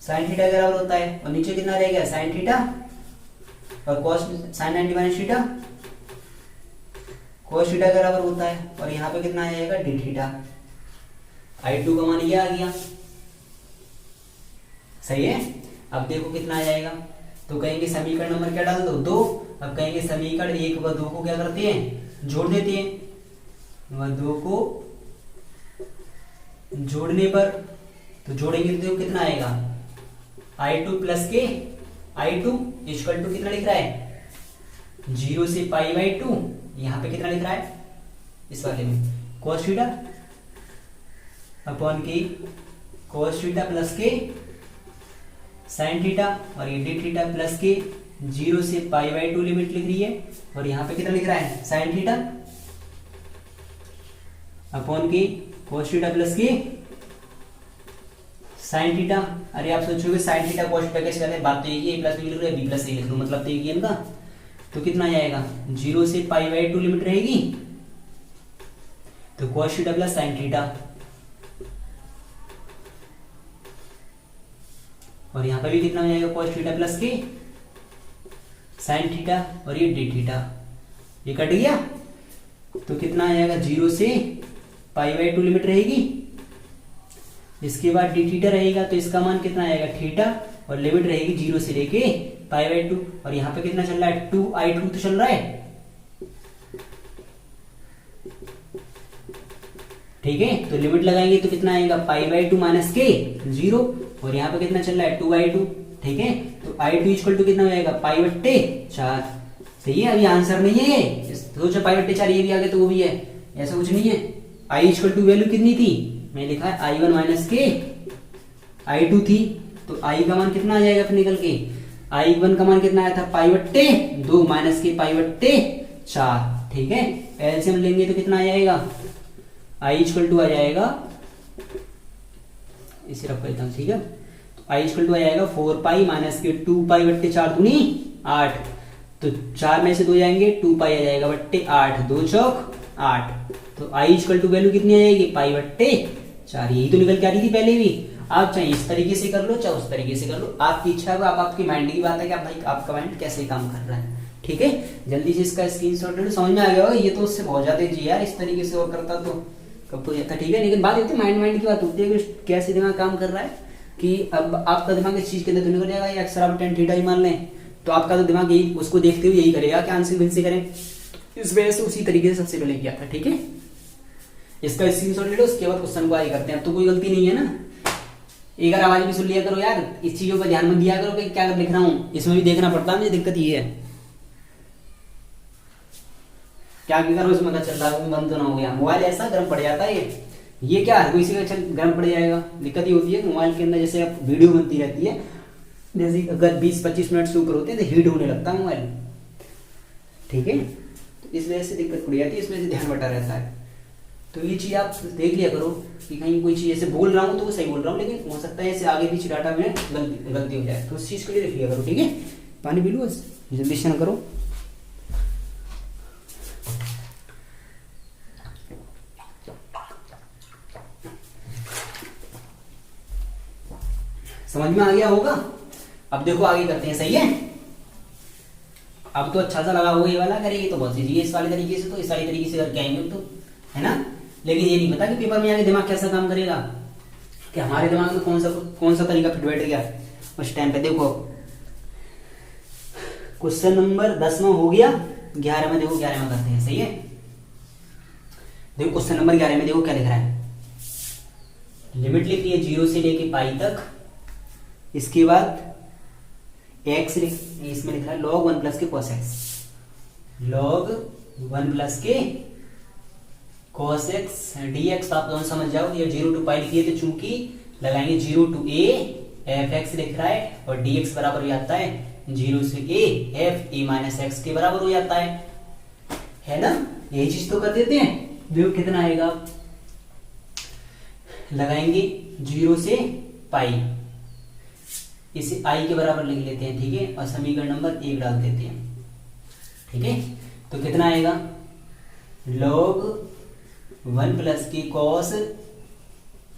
[SPEAKER 1] sine theta के बराबर होता है, और नीचे कितना रहेगा साइन थीटा, और cos sine 90 minus theta cos theta के बराबर होता है, और यहाँ पे कितना आ जाएगा डी थीटा। I2 का मान ये आ गया, सही है। अब देखो कितना आ जाएगा, तो कहेंगे समीकरण नंबर क्या डाल दो 2। अब कहेंगे समीकरण 1 व 2 को क्या करते हैं जोड़ देते हैं, व 2 को जोड़ने पर तो जोड़ेंगे तो कितना आएगा I2 प्लस के I2 इक्वल टू कितना लिख रहा है 0 से पाई बाई 2, यहाँ पे कितना लिख रहा है इस वाले में cos थीटा अपॉन के cos थीटा प्लस के साइन थीटा, और ये डी थीटा प्लस के 0 से पाई बाई 2 लिमिट लिख रही है, और यहाँ पे कितना लिख रहा है साइन थीटा अपॉन के cos थीटा प्लस के साइन थीटा। अरे आप सोचोगे साइन थीटा cos थीटा कैसे करते हैं, बात तो एक ही है, प्लस बी लिख रहे हैं बी प्लस ए लिख लो, मतलब तो एक ही है इनका। तो कितना आएगा 0 से पाई बाई 2 लिमिट रहेगी, तो cos theta plus sign theta, और यहाँ पर भी कितना हो जाएगा cos थीटा प्लस के साइन थीटा, और ये डी थीटा, ये कट गया। तो कितना आ जाएगा 0 से पाई बाई 2 लिमिट रहेगी, इसके बाद डी थीटा रहेगा, तो इसका मान कितना आएगा थीटा, और लिमिट रहेगी 0 से लेके पाई बाई 2, और यहाँ पे कितना चल रहा है 2i2 तो चल रहा है, ठीक है। तो लिमिट लगाएंगे तो कितना आएगा पाई बाई 2 माइनस के 0, और यहाँ पे कितना चल रहा है 2i2, ठीक है। तो i2 इक्वल टू कितना हो जाएगा पाई बट्टे 4, सही है। अभी आंसर नहीं है ये, सोचा पाई बट्टे 4 ये भी आ गया तो वो भी है, ऐसा कुछ नहीं है। i इक्वल टू वैल्यू कितनी थी, मैं लिखा है i1 माइनस के i2 थी, तो i का मान कितना आ जाएगा फिर निकल के, i1 का मान कितना आया था पाई बट्टे 2 माइनस के पाई बट्टे 4, ठीक है। एलसीएम लेंगे तो कितना आ जाएगा i इक्वल टू आ जाएगा, इसे रख देता हूं, ठीक है। तो i इक्वल टू आ जाएगा 4 पाई माइनस के 2 पाई बट्टे 4 दूनी 8, तो 4 में से 2 जाएंगे 2 पाई आ जाएगा बट्टे 8, 2 चौक 8, तो i इक्वल टू वैल्यू कितनी आ जाएगी पाई बट्टे 4, यही तो निकल के आ रही थी पहले भी। आप चाहे इस तरीके से कर लो चाहे उस तरीके से कर लो, आपकी इच्छा है, आप आपकी माइंड की बात है कि आप भाई आपका माइंड कैसे काम कर रहा है, ठीक है। जल्दी से इसका स्क्रीनशॉट ले लो, समझ में आ गया होगा। ये तो उससे बहुत ज्यादा जी यार, इस तरीके से और करता तो कब तो जाता, ठीक है। लेकिन बात होती है माइंड की बात होती है कि कैसे दिमाग काम कर रहा है, कि अब आपका दिमाग इस चीज के अंदर तो निकल जाएगा, अक्सर आप tan थीटा ही मान लें, तो आपका तो दिमाग यही उसको देखते हुए यही करेगा कि आंसर बिन से करें, इस वजह से उसी तरीके से सबसे पहले किया था, ठीक है। इसका स्क्रीनशॉट ले लो, उसके बाद क्वेश्चन को आगे करते हैं। अब तो कोई गलती नहीं है ना, एक बार आवाज भी सुन लिया करो यार, इस चीजों पर ध्यान मत दिया करो कि क्या लिख रहा हूँ, इसमें भी देखना पड़ता है, मुझे दिक्कत ये है क्या करो इसमें चल रहा है, बंद तो ना हो गया मोबाइल, ऐसा गर्म पड़ जाता है ये क्या है, कोई सी का गर्म पड़ जाएगा। दिक्कत ये होती है मोबाइल के अंदर, जैसे अब वीडियो बनती रहती है, जैसे अगर 20-25 मिनट से ऊपर होते हैं तो हीट होने लगता है मोबाइल, ठीक है। तो इस वजह से दिक्कत पड़ जाती है, इस वजह से ध्यान बटा रहता है। तो ये चीज आप देख लिया करो कि कहीं कोई चीज ऐसे बोल रहा हूँ तो वो सही बोल रहा हूँ, लेकिन हो सकता है ऐसे आगे पीछे डाटा में गलती हो जाए, तो उस चीज के लिए देख लिया करो, ठीक है। पानी पी लो, जल्दी से ना करो। समझ में आ गया होगा। अब देखो आगे करते हैं, सही है। अब तो अच्छा सा लगा होगा ये वाला, करेंगे तो बहुत सी इस वाले तरीके से, तो इस वाले तरीके से करके आएंगे तो, है ना। लेकिन ये नहीं पता कि पेपर में आगे दिमाग कैसा काम करेगा, कि हमारे दिमाग में कौन सा तरीका फिट बैठ गया उस टाइम पे। देखो क्वेश्चन नंबर 10वां हो गया, 11 में देखो, 11 में करते हैं, सही है। देखो क्वेश्चन नंबर 11 में देखो क्या लिख रहा है, लिमिट लिख है 0 से लेके पाई तक, इसके बाद x इसमें लिखा है log 1 plus k cos x, log 1 plus k cos x dx, आप दोनों समझ जाओ। ये 0 to पाई लिखिए, तो चूंकि लगाएंगे 0 to a fx लिख रहा है, और dx बराबर हो जाता है 0 से a f a minus x के बराबर हो जाता है ना। यही चीज तो कर देते हैं। देखो कितना आएगा, लगाएंगे 0 से पाई, इसे आई के बराबर लिख लेते हैं, ठीक है, और समीकरण नंबर 1 डाल देते हैं, ठीक है। तो कितना आएगा, log 1 प्लस की cos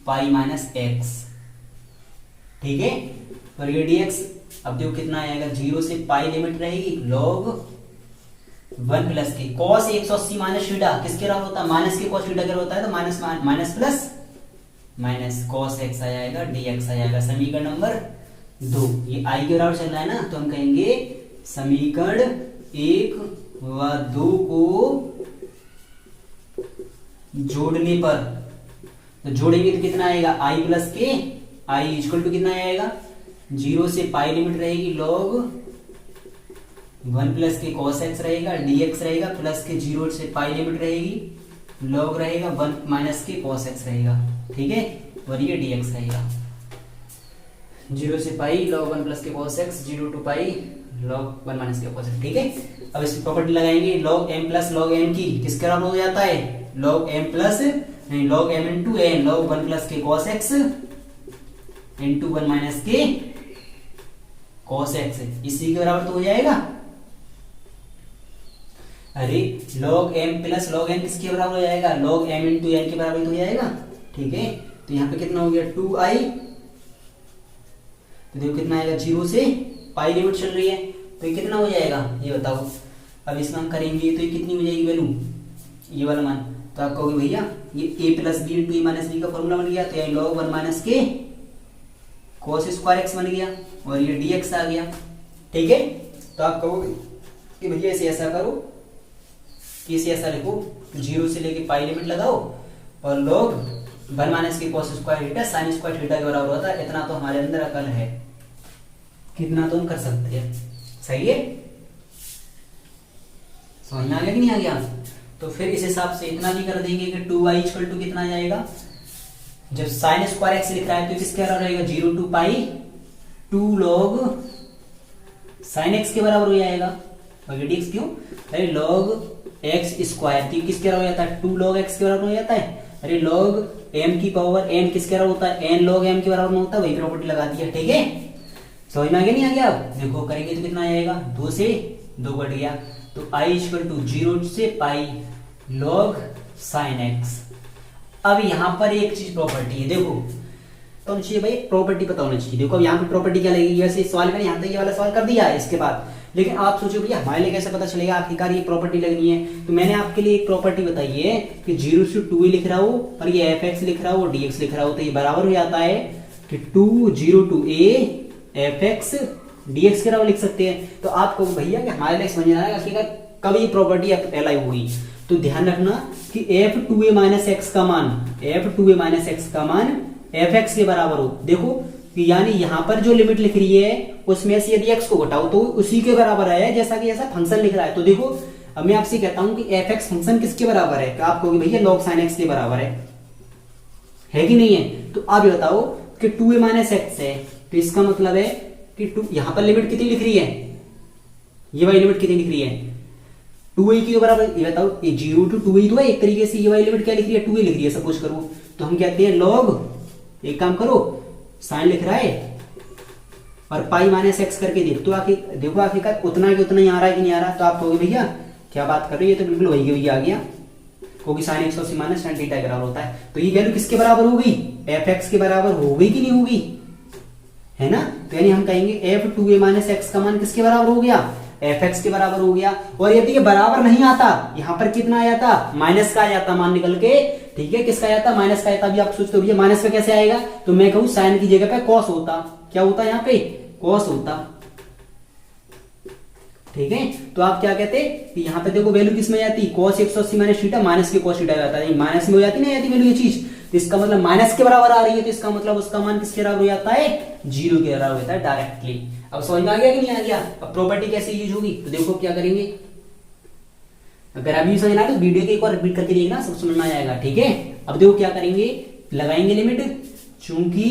[SPEAKER 1] पाई माइनस एक्स, ठीक है। और ये dx अब देखो कितना आएगा, 0 से पाई लिमिट रहेगी, log 1 प्लस की cos 180 माइनस थीटा किसके बराबर होता है, माइनस के cos थीटा के होता है, तो minus minus plus minus cos x आ जाएगा, dx आ जाएगा। समीकरण नंबर 2, ये i के बराबर चल रहा है ना, तो हम कहेंगे समीकरण 1 व 2 को जोड़ने पर, तो जोड़ेंगे तो कितना आएगा, i प्लस के, i इक्वल टू कितना आएगा, 0 से पाई लिमिट रहेगी, log 1 plus k cos x रहेगा, dx रहेगा, प्लस के 0 से पाई लिमिट रहेगी, log रहेगा 1 माइनस के cos x रहेगा, ठीक है, और ये dx रहेगा। 0 से pi log 1 plus k cos x, 0 to pi log 1 minus k cos x, ठीक है। अब इसकी प्रॉपर्टी लगाएंगे, log m plus log n की किसके बराबर हो जाता है, log m प्लस नहीं log m into n, log 1 plus k cos x into 1 minus k cos x, इसी के बराबर तो हो जाएगा। अरे log m plus log n किसके बराबर हो जाएगा, log m इंटू n के बराबर तो हो जाएगा, ठीक है। तो यहाँ पे कितना हो गया, 2i, तो देखो कितना आएगा, 0 से पाई लिमिट चल रही है, तो ये कितना हो जाएगा ये बताओ। अब इसमें हम करेंगे तो ये कितनी हो जाएगी वैल्यू, ये वाला मान, तो आप कहोगे भैया ये a plus b into a minus b का फॉर्मूला बन गया, तो ये log 1 minus k cos square x बन गया, और ये dx आ गया, ठीक है। तो आप कहोगे कि भैया इसे ऐसा करो, इसे ऐसा लिखो, 0 से लेके पाई लिमिट लगाओ, और log 1 minus k cos square theta sin square theta के बराबर होता है, इतना तो हमारे अंदर अकल है, कितना तो हम कर सकते हैं, सही है। समझ में आ गया कि नहीं आ गया। तो फिर इस हिसाब से इतना भी कर देंगे कि 2y इक्वल टू कितना आ जाएगा, जब sin स्क्वायर x लिख रहा है तो किसके बराबर रहेगा, 0 to pi 2 log sin x के बराबर हो जाएगा, और dx क्यों, अरे log x स्क्वायर, तो किसके बराबर हो जाता है, 2 log x के बराबर हो जाता है, अरे log m की पावर n किसके बराबर होता है, n log m के बराबर में होता है, वही प्रॉपर्टी लगा दिया, ठीक है। समझ में आ गया नहीं आ गया, देखो करेंगे तो कितना आ जाएगा, 2 से 2 कट गया, तो i इक्वल टू 0 से पाई log sin x। अब यहाँ पर एक चीज प्रॉपर्टी है, देखो तो हम चाहिए भाई प्रॉपर्टी पता होना चाहिए। देखो अब यहाँ पे प्रॉपर्टी क्या लगेगी, वैसे सवाल मैंने यहाँ तक ये वाला सवाल कर दिया है इसके बाद, लेकिन आप सोचो भैया हमारे लिए कैसे पता चलेगा आखिरकार ये प्रॉपर्टी लगनी है। तो मैंने आपके लिए एक प्रॉपर्टी बताई है कि 0 से 2a लिख रहा हूँ और ये fx लिख रहा हूँ, dx लिख रहा हूँ, तो ये बराबर हो जाता है कि 0 to a fx dx के बराबर लिख सकते हैं। तो आपको भैया कि हमारे लिए समझ में आएगा आखिरकार कब ये प्रॉपर्टी अप्लाई होगी। तो ध्यान रखना कि f2a माइनस एक्स का मान, f2a माइनस एक्स का मान fx के बराबर हो। देखो कि यानी यहाँ पर जो लिमिट लिख रही है उसमें से यदि x को घटाओ तो उसी के बराबर है जैसा कि ऐसा फंक्शन लिख रहा है। तो देखो अब मैं आपसे कहता हूं कि fx फंक्शन किसके बराबर है, तो आप कहोगे भैया log sin x के बराबर है कि नहीं है। तो आप ये बताओ कि 2a माइनस एक्स है, तो इसका मतलब है कि यहाँ पर लिमिट कितनी लिख रही है, ये वाली लिमिट कितनी लिख रही है 2a की बराबर। ये बताओ ये 0 to 2a तो है, एक तरीके से ये वाली लिमिट क्या लिख रही है 2a लिख रही है सपोज करो। तो हम कहते हैं log, एक काम करो साइन लिख रहा है और पाई माइनस एक्स करके देख, तो देखो आखिरकार उतना ही उतना ही आ रहा है कि नहीं आ रहा। तो आप कहोगे भैया क्या बात कर रहे हो, ये तो बिल्कुल वही वही आ गया, क्योंकि साइन 180 माइनस tan थीटा के बराबर होता है। तो ये वैल्यू किसके बराबर होगी, fx के बराबर होगी कि नहीं होगी, है ना। तो यानी हम कहेंगे f2a माइनस एक्स का मान किसके बराबर हो गया, fx के बराबर हो गया। और यदि ये बराबर नहीं आता, यहाँ पर कितना आ जाता, माइनस का आ जाता मान निकल के, ठीक है, किसका आ जाता, माइनस का आता। अभी आप सोचते हो भैया माइनस का कैसे आएगा, तो मैं कहूँ साइन की जगह पे कॉस होता, क्या होता यहाँ पे कॉस होता, ठीक है। तो आप क्या कहते कि यहाँ पे देखो वैल्यू किसमें जाती, cos 180 minus theta minus k cos theta जाता है, माइनस में हो जाती ना जाती वैल्यू ये चीज, तो इसका मतलब माइनस के बराबर आ रही है, तो इसका मतलब उसका मान किसके बराबर हो जाता है 0 के बराबर होता है डायरेक्टली। अब समझ में आ गया कि नहीं आ गया। अब प्रॉपर्टी कैसे यूज होगी, तो देखो क्या करेंगे, अगर अभी समझना है तो वीडियो के एक और रिपीट करके देखना, सब समझ में आ जाएगा, ठीक है। अब देखो क्या करेंगे, लगाएंगे लिमिट, चूंकि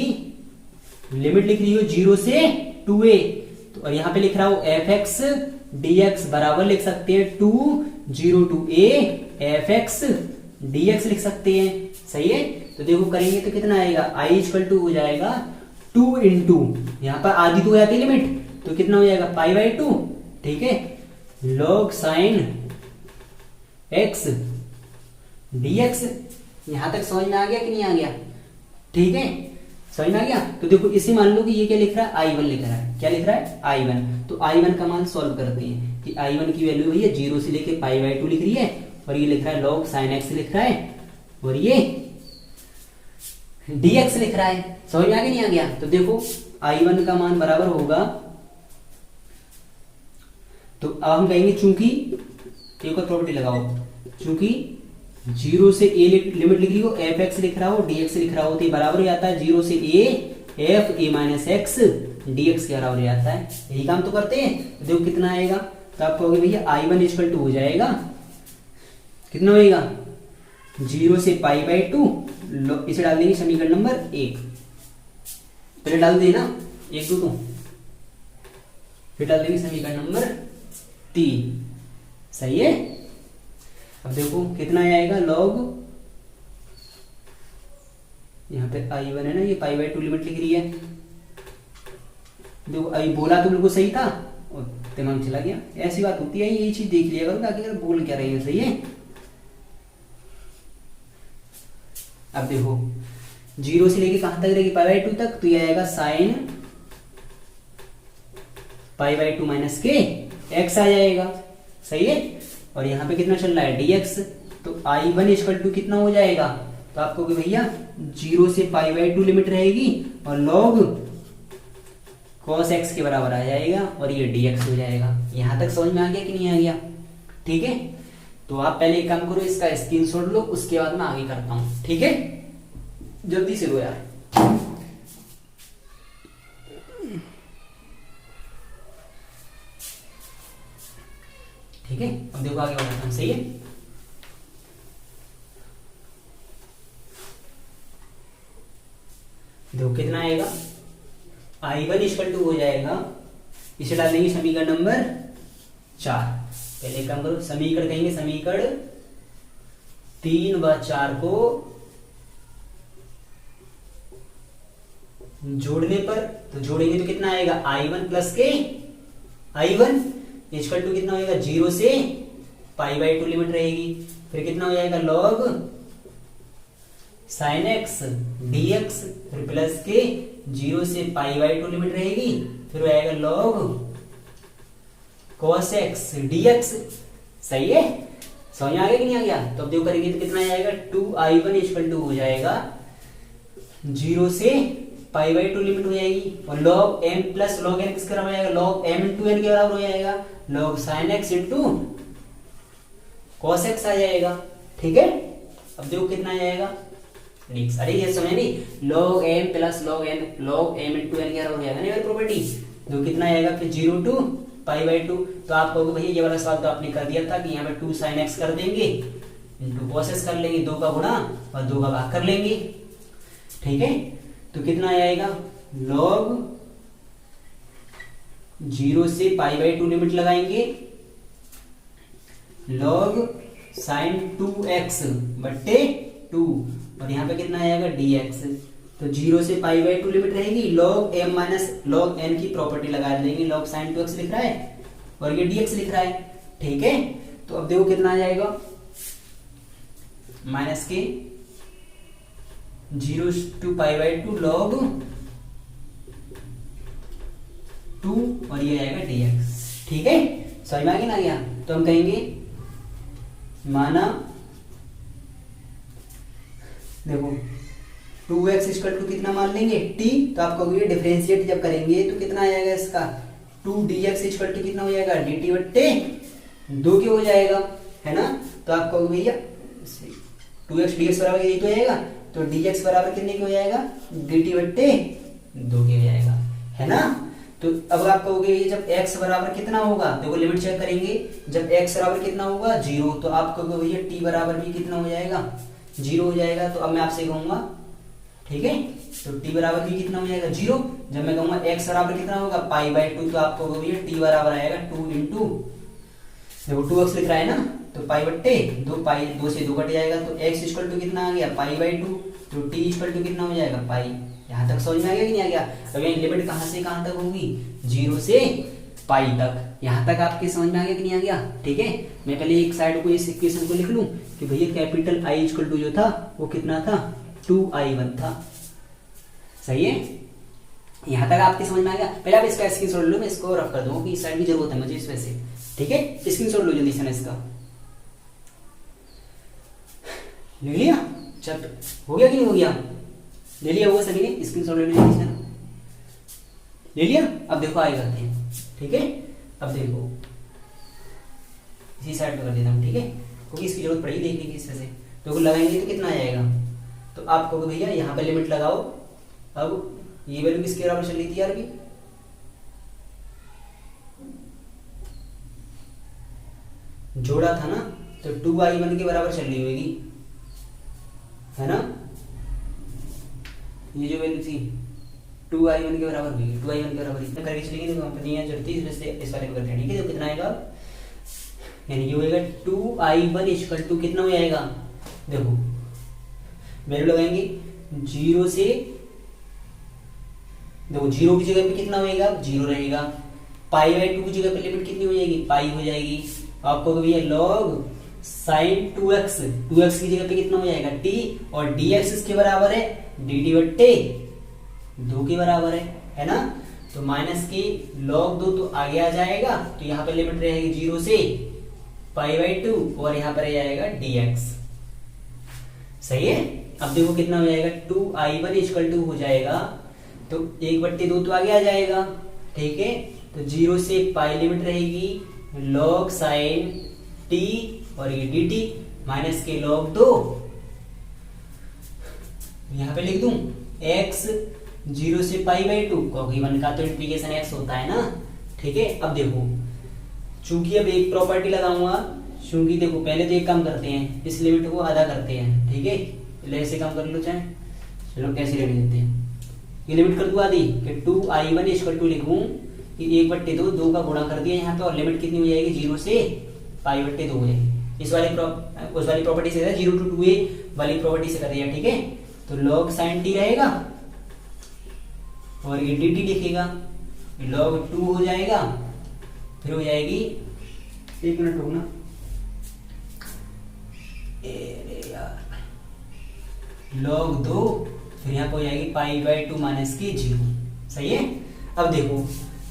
[SPEAKER 1] लिमिट लिख रही हो 0 से 2a, तो और यहाँ पे लिख रहा हूं fx dx बराबर लिख सकते हैं 0 to a fx dx लिख सकते हैं, सही है। तो देखो करेंगे तो कितना आएगा, i इक्वल टू हो जाएगा 2 इंटू, यहाँ पर आधी तो हो जाती है लिमिट, तो कितना हो जाएगा पाई बाई 2, ठीक है, log साइन x dx। यहां तक समझ में आ गया कि नहीं आ गया? ठीक है, समझ में आ गया। तो देखो इसे मान लो कि ये क्या लिख रहा है, I1 लिख रहा है, क्या लिख रहा है I1। तो I1 का मान सॉल्व करते हैं कि I1 की वैल्यू भैया 0 से लेके पाई बाई 2 लिख रही है, और ये लिख रहा है log साइन x लिख रहा है, और ये dx लिख रहा है। समझ में आ गया नहीं आ गया? तो देखो I1 का मान बराबर होगा, तो अब हम कहेंगे चूंकि एक और प्रॉपर्टी लगाओ, चूंकि 0 से a लिमिट लिख रही हो, fx लिख रहा हो, dx लिख रहा हो, तो ये बराबर हो जाता है 0 से a f a minus x dx के बराबर हो जाता है। यही काम तो करते हैं। तो देखो कितना आएगा, तो आप कहोगे भैया I1 इक्वल टू हो जाएगा, कितना होएगा 0 से पाई बाई 2, इसे डाल देंगे समीकरण नंबर 1, पहले डाल देना 1 2 तो, फिर डाल देंगे समीकरण नंबर 3, सही है। अब देखो कितना आएगा log, यहाँ पे I1 है ना, ये पाई बाई 2 लिमिट लिख रही है। देखो अभी बोला तो बिल्कुल सही था और दिमाग चला गया, ऐसी बात होती है, यही चीज देख लिया करो ताकि अगर बोल क्या रही है, सही है। अब देखो 0 से लेके कहां तक रहेगी, पाई बाई 2 तक, तो ये आएगा साइन पाई बाई 2 माइनस के एक्स आ जाएगा, सही है। और यहाँ पे कितना चल रहा है dx, तो I1 इक्वल टू कितना हो जाएगा, तो आपको भैया 0 से पाई बाई 2 लिमिट रहेगी और log cos x के बराबर आ जाएगा, और ये dx हो जाएगा। यहां तक समझ में आ गया कि नहीं आ गया? ठीक है, तो आप पहले एक काम करो, इसका स्क्रीनशॉट लो, उसके बाद मैं आगे करता हूं, ठीक है, जल्दी से लो यार। ठीक है, अब देखो आगे बढ़ते हैं, सही है। देखो कितना आएगा, I1 इक्वल टू हो जाएगा, इसे डाल देंगे समीकरण नंबर 4। पहले काम करो, समीकरण कहेंगे, समीकरण 3 व 4 को जोड़ने पर, तो जोड़ेंगे तो कितना आएगा I1 प्लस के I1 इक्वल टू कितना होगा 0 से पाई बाई 2 लिमिट रहेगी, फिर कितना हो जाएगा log साइन एक्स dx, फिर प्लस के 0 से पाई बाई 2 लिमिट रहेगी, फिर हो जाएगा log cos x dx, सही है। समझ में आ गया कि नहीं आ गया? तो अब देखो करेंगे तो कितना आएगा 2I1 इक्वल टू हो जाएगा 0 से पाई बाई 2 लिमिट हो जाएगी, और log m plus log n किसके बराबर हो जाएगा, log m इंटू n के बराबर हो जाएगा, log sine x into cos x आ जाएगा, ठीक है। अब देखो कितना आ जाएगा dx, अरे ये समझ नहीं, log m plus log m into n के बराबर हो जाएगा ना, प्रॉपर्टी। तो कितना आएगा फिर 0 टू पाई बाई 2, तो आप कहोगे भैया ये वाला सवाल तो आपने कर दिया था कि यहाँ पे 2 साइन x कर देंगे इंटू cos x कर लेंगे, 2 का गुणा और 2 का भाग कर लेंगे, ठीक है। तो कितना आएगा log 0 से पाई बाई 2 लिमिट लगाएंगे, log साइन 2x बट्टे 2, और यहाँ पे कितना आएगा dx, तो 0 से पाई बाई 2 लिमिट रहेगी, log m minus log n की प्रॉपर्टी लगा देंगे, log साइन 2x लिख रहा है और ये dx लिख रहा है, ठीक है। तो अब देखो कितना आ जाएगा माइनस के 0 टू पाई बाई 2 log 2 और ये आएगा dx, ठीक है। समझ में आ गया ना गया? तो हम कहेंगे माना देखो 2x इक्वल टू कितना मान लेंगे t, तो आप कहोगे डिफरेंशिएट जब करेंगे तो कितना आ जाएगा इसका 2dx इक्वल टू कितना हो जाएगा dt बट्टे 2 के हो जाएगा, है ना। तो आप कहोगे भैया 2x dx बराबर यही तो आएगा, तो dx बराबर कितने के हो जाएगा dt बट्टे 2 के हो जाएगा, है ना। तो अब आप कहोगे जब x बराबर कितना होगा, देखो लिमिट चेक करेंगे, जब x बराबर कितना होगा 0, तो आप कहोगे भैया t बराबर भी कितना हो जाएगा 0 हो जाएगा। तो अब मैं आपसे कहूंगा, ठीक है, तो t बराबर भी कितना हो जाएगा 0। जब मैं कहूंगा x बराबर कितना होगा पाई बाई 2, तो आप कहोगे भैया t बराबर आएगा 2 इंटू, देखो 2x लिख रहा है ना, तो पाई बट्टे 2, पाई 2 से 2 कट जाएगा, तो x इक्वल टू कितना आ गया पाई बाई 2, तो टी इक्वल टू कितना हो जाएगा पाई। यहाँ तक समझ में आ गया कि नहीं आ गया। अब ये लिमिट कहाँ से कहाँ तक होगी, 0 से पाई तक। यहाँ तक आपके समझ में आ गया कि नहीं आ गया। ठीक है, मैं पहले एक साइड को इस इक्वेशन को लिख लूं कि भैया कैपिटल आई इक्वल टू जो था वो कितना था, 2i1 था। सही है, यहाँ तक आपके समझ में आ गया। पहले आप इसका स्क्रीनशॉट लो, मैं इसको रफ कर दूंगा कि इस साइड की जरूरत है मुझे इस वजह से। ठीक है, स्क्रीनशॉट लो जल्दी से इसका। ले लिया, चल हो गया कि नहीं हो गया, ले लिया होगा सभी ने, स्क्रीनशॉट ले लिया, ले लिया। अब देखो आगे करते हैं। ठीक है, अब देखो इसी साइड पे कर देता हूँ। ठीक है, क्योंकि इसकी जरूरत पड़ेगी देखने की इस वजह से। तो लगाएंगे तो कितना आ जाएगा, तो आप कहोगे भैया यहाँ पे लिमिट लगाओ। अब ये वैल्यू किसके बराबर चल रही थी यार, अभी जोड़ा था ना, तो 2i1 के बराबर चल रही होगी, है ना। ये जो वैल्यू थी 2i1 के बराबर हुई, 2i1 के बराबर इतना करके चलेंगे तो कंपनी है जरूरत है, इसमें से इस वाले को करते हैं। ठीक है, तो कितना आएगा, यानी ये होएगा 2i1 इक्वल टू कितना हो जाएगा, देखो वैल्यू लगाएंगे 0 से, देखो 0 की जगह पे कितना होएगा, 0 रहेगा। पाई बाई 2 की जगह पे लिमिट कितनी हो जाएगी, पाई हो जाएगी। आपको भैया log sin 2x, 2x की जगह पे कितना हो जाएगा t, और dx इसके बराबर है dt बट्टे 2 के बराबर है ना। तो माइनस की log 2 तो आगे आ जाएगा, तो यहाँ पे लिमिट रहेगी 0 से पाई बाई 2, और यहाँ पर आ जाएगा dx। सही है, अब देखो कितना हो जाएगा, 2i1 इक्वल टू हो जाएगा, तो 1/2 तो आगे आ जाएगा। ठीक है, तो 0 से पाई लिमिट रहेगी log sin t, और ये dt माइनस के log 2, यहाँ पे लिख दूं x 0 से पाई बाई 2, क्योंकि 1 का तो इंटीग्रेशन x होता है ना। ठीक है, अब देखो चूंकि अब एक प्रॉपर्टी लगाऊंगा, चूंकि देखो पहले तो एक काम करते हैं, इस लिमिट को आधा करते हैं। ठीक है, पहले ऐसे काम कर लो, चाहे चलो कैसे लेने देते हैं, ये लिमिट कर दूं आधी कि 2i1 इक्वल टू लिखूं कि 1/2, 2 का गुणा कर दिया यहाँ पे, और लिमिट कितनी हो जाएगी 0 से पाई बट्टे 2 है। इस वाली उस वाली प्रॉपर्टी से 0 to 2a वाली प्रॉपर्टी से कर दिया। ठीक है, तो log sin t रहेगा, और ये dt लिखेगा, log 2 हो जाएगा, फिर हो जाएगी, एक मिनट रुकना यार, log 2, फिर यहाँ पे हो जाएगी पाई बाई 2 माइनस की 0। सही है, अब देखो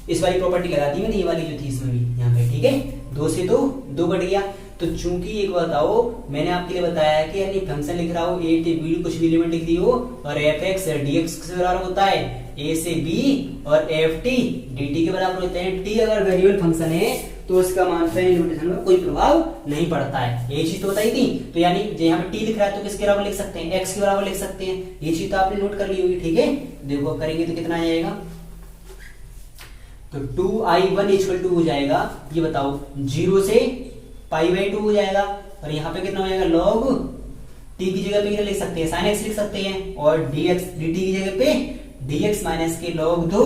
[SPEAKER 1] इस वाली प्रॉपर्टी लगा दी मैंने, ये वाली जो थी इसमें भी यहाँ पे। ठीक है, 2 से 2 कट गया। तो चूंकि एक बताओ मैंने आपके लिए बताया कि यानी फंक्शन लिख रहा हो a से b, कुछ भी लिमिट लिख दी हो, और fx dx के बराबर होता है a से b, और ft dt के बराबर होते हैं। t अगर वेरिएबल फंक्शन है तो उसका मान पे लिमिटेशन में कोई प्रभाव नहीं पड़ता है, ये चीज तो बताई थी। तो यानी यहाँ पे t लिख रहा है तो किसके बराबर लिख सकते हैं, x के बराबर लिख सकते हैं, ये चीज तो आपने नोट कर ली होगी। ठीक है, देखो करेंगे तो कितना आ जाएगा, तो 2i1 इक्वल टू हो जाएगा, ये बताओ 0 से पाई बाई 2 हो जाएगा, और यहाँ पे कितना हो जाएगा, log t की जगह पे कितना लिख सकते हैं, sin x लिख सकते हैं, और dx dt की जगह पे dx माइनस के log 2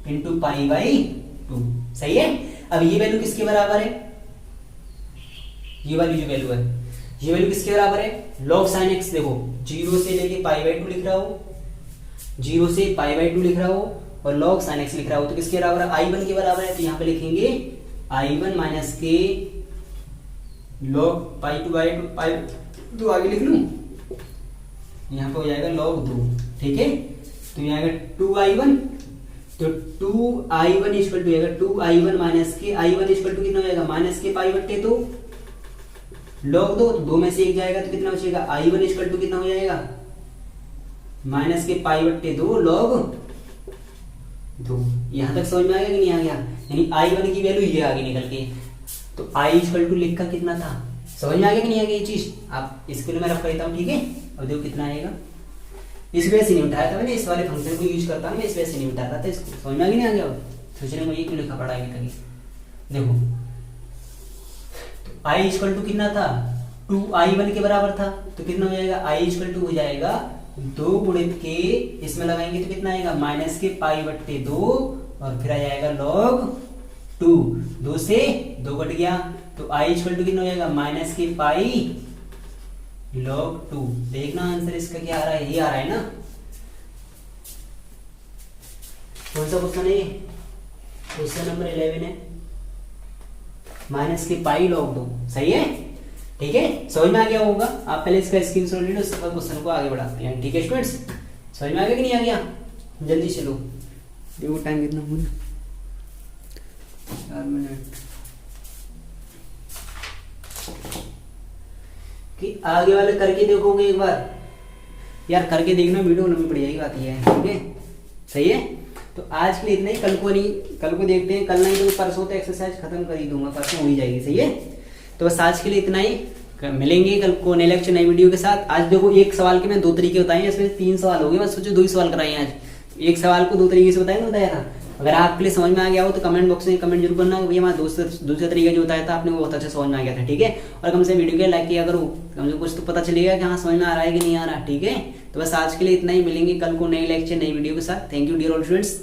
[SPEAKER 1] इंटू पाई बाई 2। सही है, अब ये वैल्यू किसके बराबर है, ये वाली जो वैल्यू है, ये वैल्यू किसके बराबर है, log sin x। देखो 0 से लेके पाई बाई 2 लिख रहा हो, 0 से पाई बाई 2 लिख रहा हो, और log sin x लिख रहा हो, तो किसके बराबर है, i1 के बराबर है। तो यहाँ पे लिखेंगे i1 माइनस के log पाई 2 बाई 2, पाई 2 आगे लिख लूं, यहाँ पे हो जाएगा log 2। ठीक है, तो यहाँ आएगा 2i1, तो 2i1 इक्वल टू आएगा 2i1 माइनस के i1 इक्वल टू कितना हो जाएगा, माइनस के पाई बट्टे 2 log 2, तो 2 में से 1 जाएगा तो कितना बचेगा, i1 इक्वल टू कितना हो जाएगा, माइनस के पाई बट्टे 2 log 2। यहां तक समझ में आ गया कि नहीं आ गया, यानी i1 की वैल्यू ये आगे निकल के, तो i इक्वल टू लिख का कितना था, समझ में आ गया कि नहीं आ गया ये चीज, आप इसके लिए मैं रख देता हूँ। ठीक है, अब देखो कितना आएगा, इस वजह से नहीं उठाया था मैंने, इस वाले फंक्शन को यूज करता हूँ मैं, इस वजह से नहीं उठा रहा था इसको, समझ में आ गया नहीं आ गया, सोचने में ये क्यों लिखा पड़ा है। देखो तो i इक्वल टू कितना था, 2i1 के बराबर था, तो कितना हो जाएगा, i इक्वल टू हो जाएगा 2 गुणित के, इसमें लगाएंगे तो कितना आएगा, माइनस के पाई बट्टे 2, और फिर आ जाएगा log 2, 2 से 2 कट गया, तो i इक्वल टू कितना हो जाएगा, माइनस के पाई log 2। देखना आंसर इसका क्या आ रहा है, ये आ रहा है ना। कौन सा क्वेश्चन है ये? क्वेश्चन नंबर 11 है, माइनस की पाई log 2। सही है, ठीक है, समझ में आ गया होगा। आप पहले इसका स्क्रीनशॉट ले लो, उसके बाद क्वेश्चन को आगे बढ़ाते हैं। ठीक है स्टूडेंट्स, समझ में आ गया कि नहीं आ गया? जल्दी चलो, देखो टाइम कितना हुआ, 4 मिनट। कि आगे वाले करके देखोगे एक बार, यार करके देखना, वीडियो लंबी पड़ जाएगी, बात ये है। ठीक है, सही है। तो आज के लिए इतना ही, कल को नहीं, कल को देखते हैं, कल नहीं तो परसों तो एक्सरसाइज खत्म कर ही दूंगा, परसों हो ही जाएगी। सही है, तो बस आज के लिए इतना ही, मिलेंगे कल को नए लेक्चर नई वीडियो के साथ। आज देखो एक सवाल के मैं 2 तरीके बताए, इसमें 3 सवाल हो गए, बस सोचो 2 ही सवाल कराए आज। एक सवाल को 2 तरीके से बताया था। अगर आपके लिए समझ में आ गया हो तो कमेंट बॉक्स में कमेंट जरूर करना, भैया हमारा दूसरा तरीका जो बताया था आपने वो बहुत अच्छा समझ में आ गया था। ठीक है, और कम से वीडियो को लाइक किया करो, कम से कुछ तो पता चलेगा कि हाँ समझ में आ रहा है कि नहीं आ रहा। ठीक है, तो बस आज के लिए इतना ही, मिलेंगे कल को नए लेक्चर नई वीडियो के साथ। Thank you dear all students.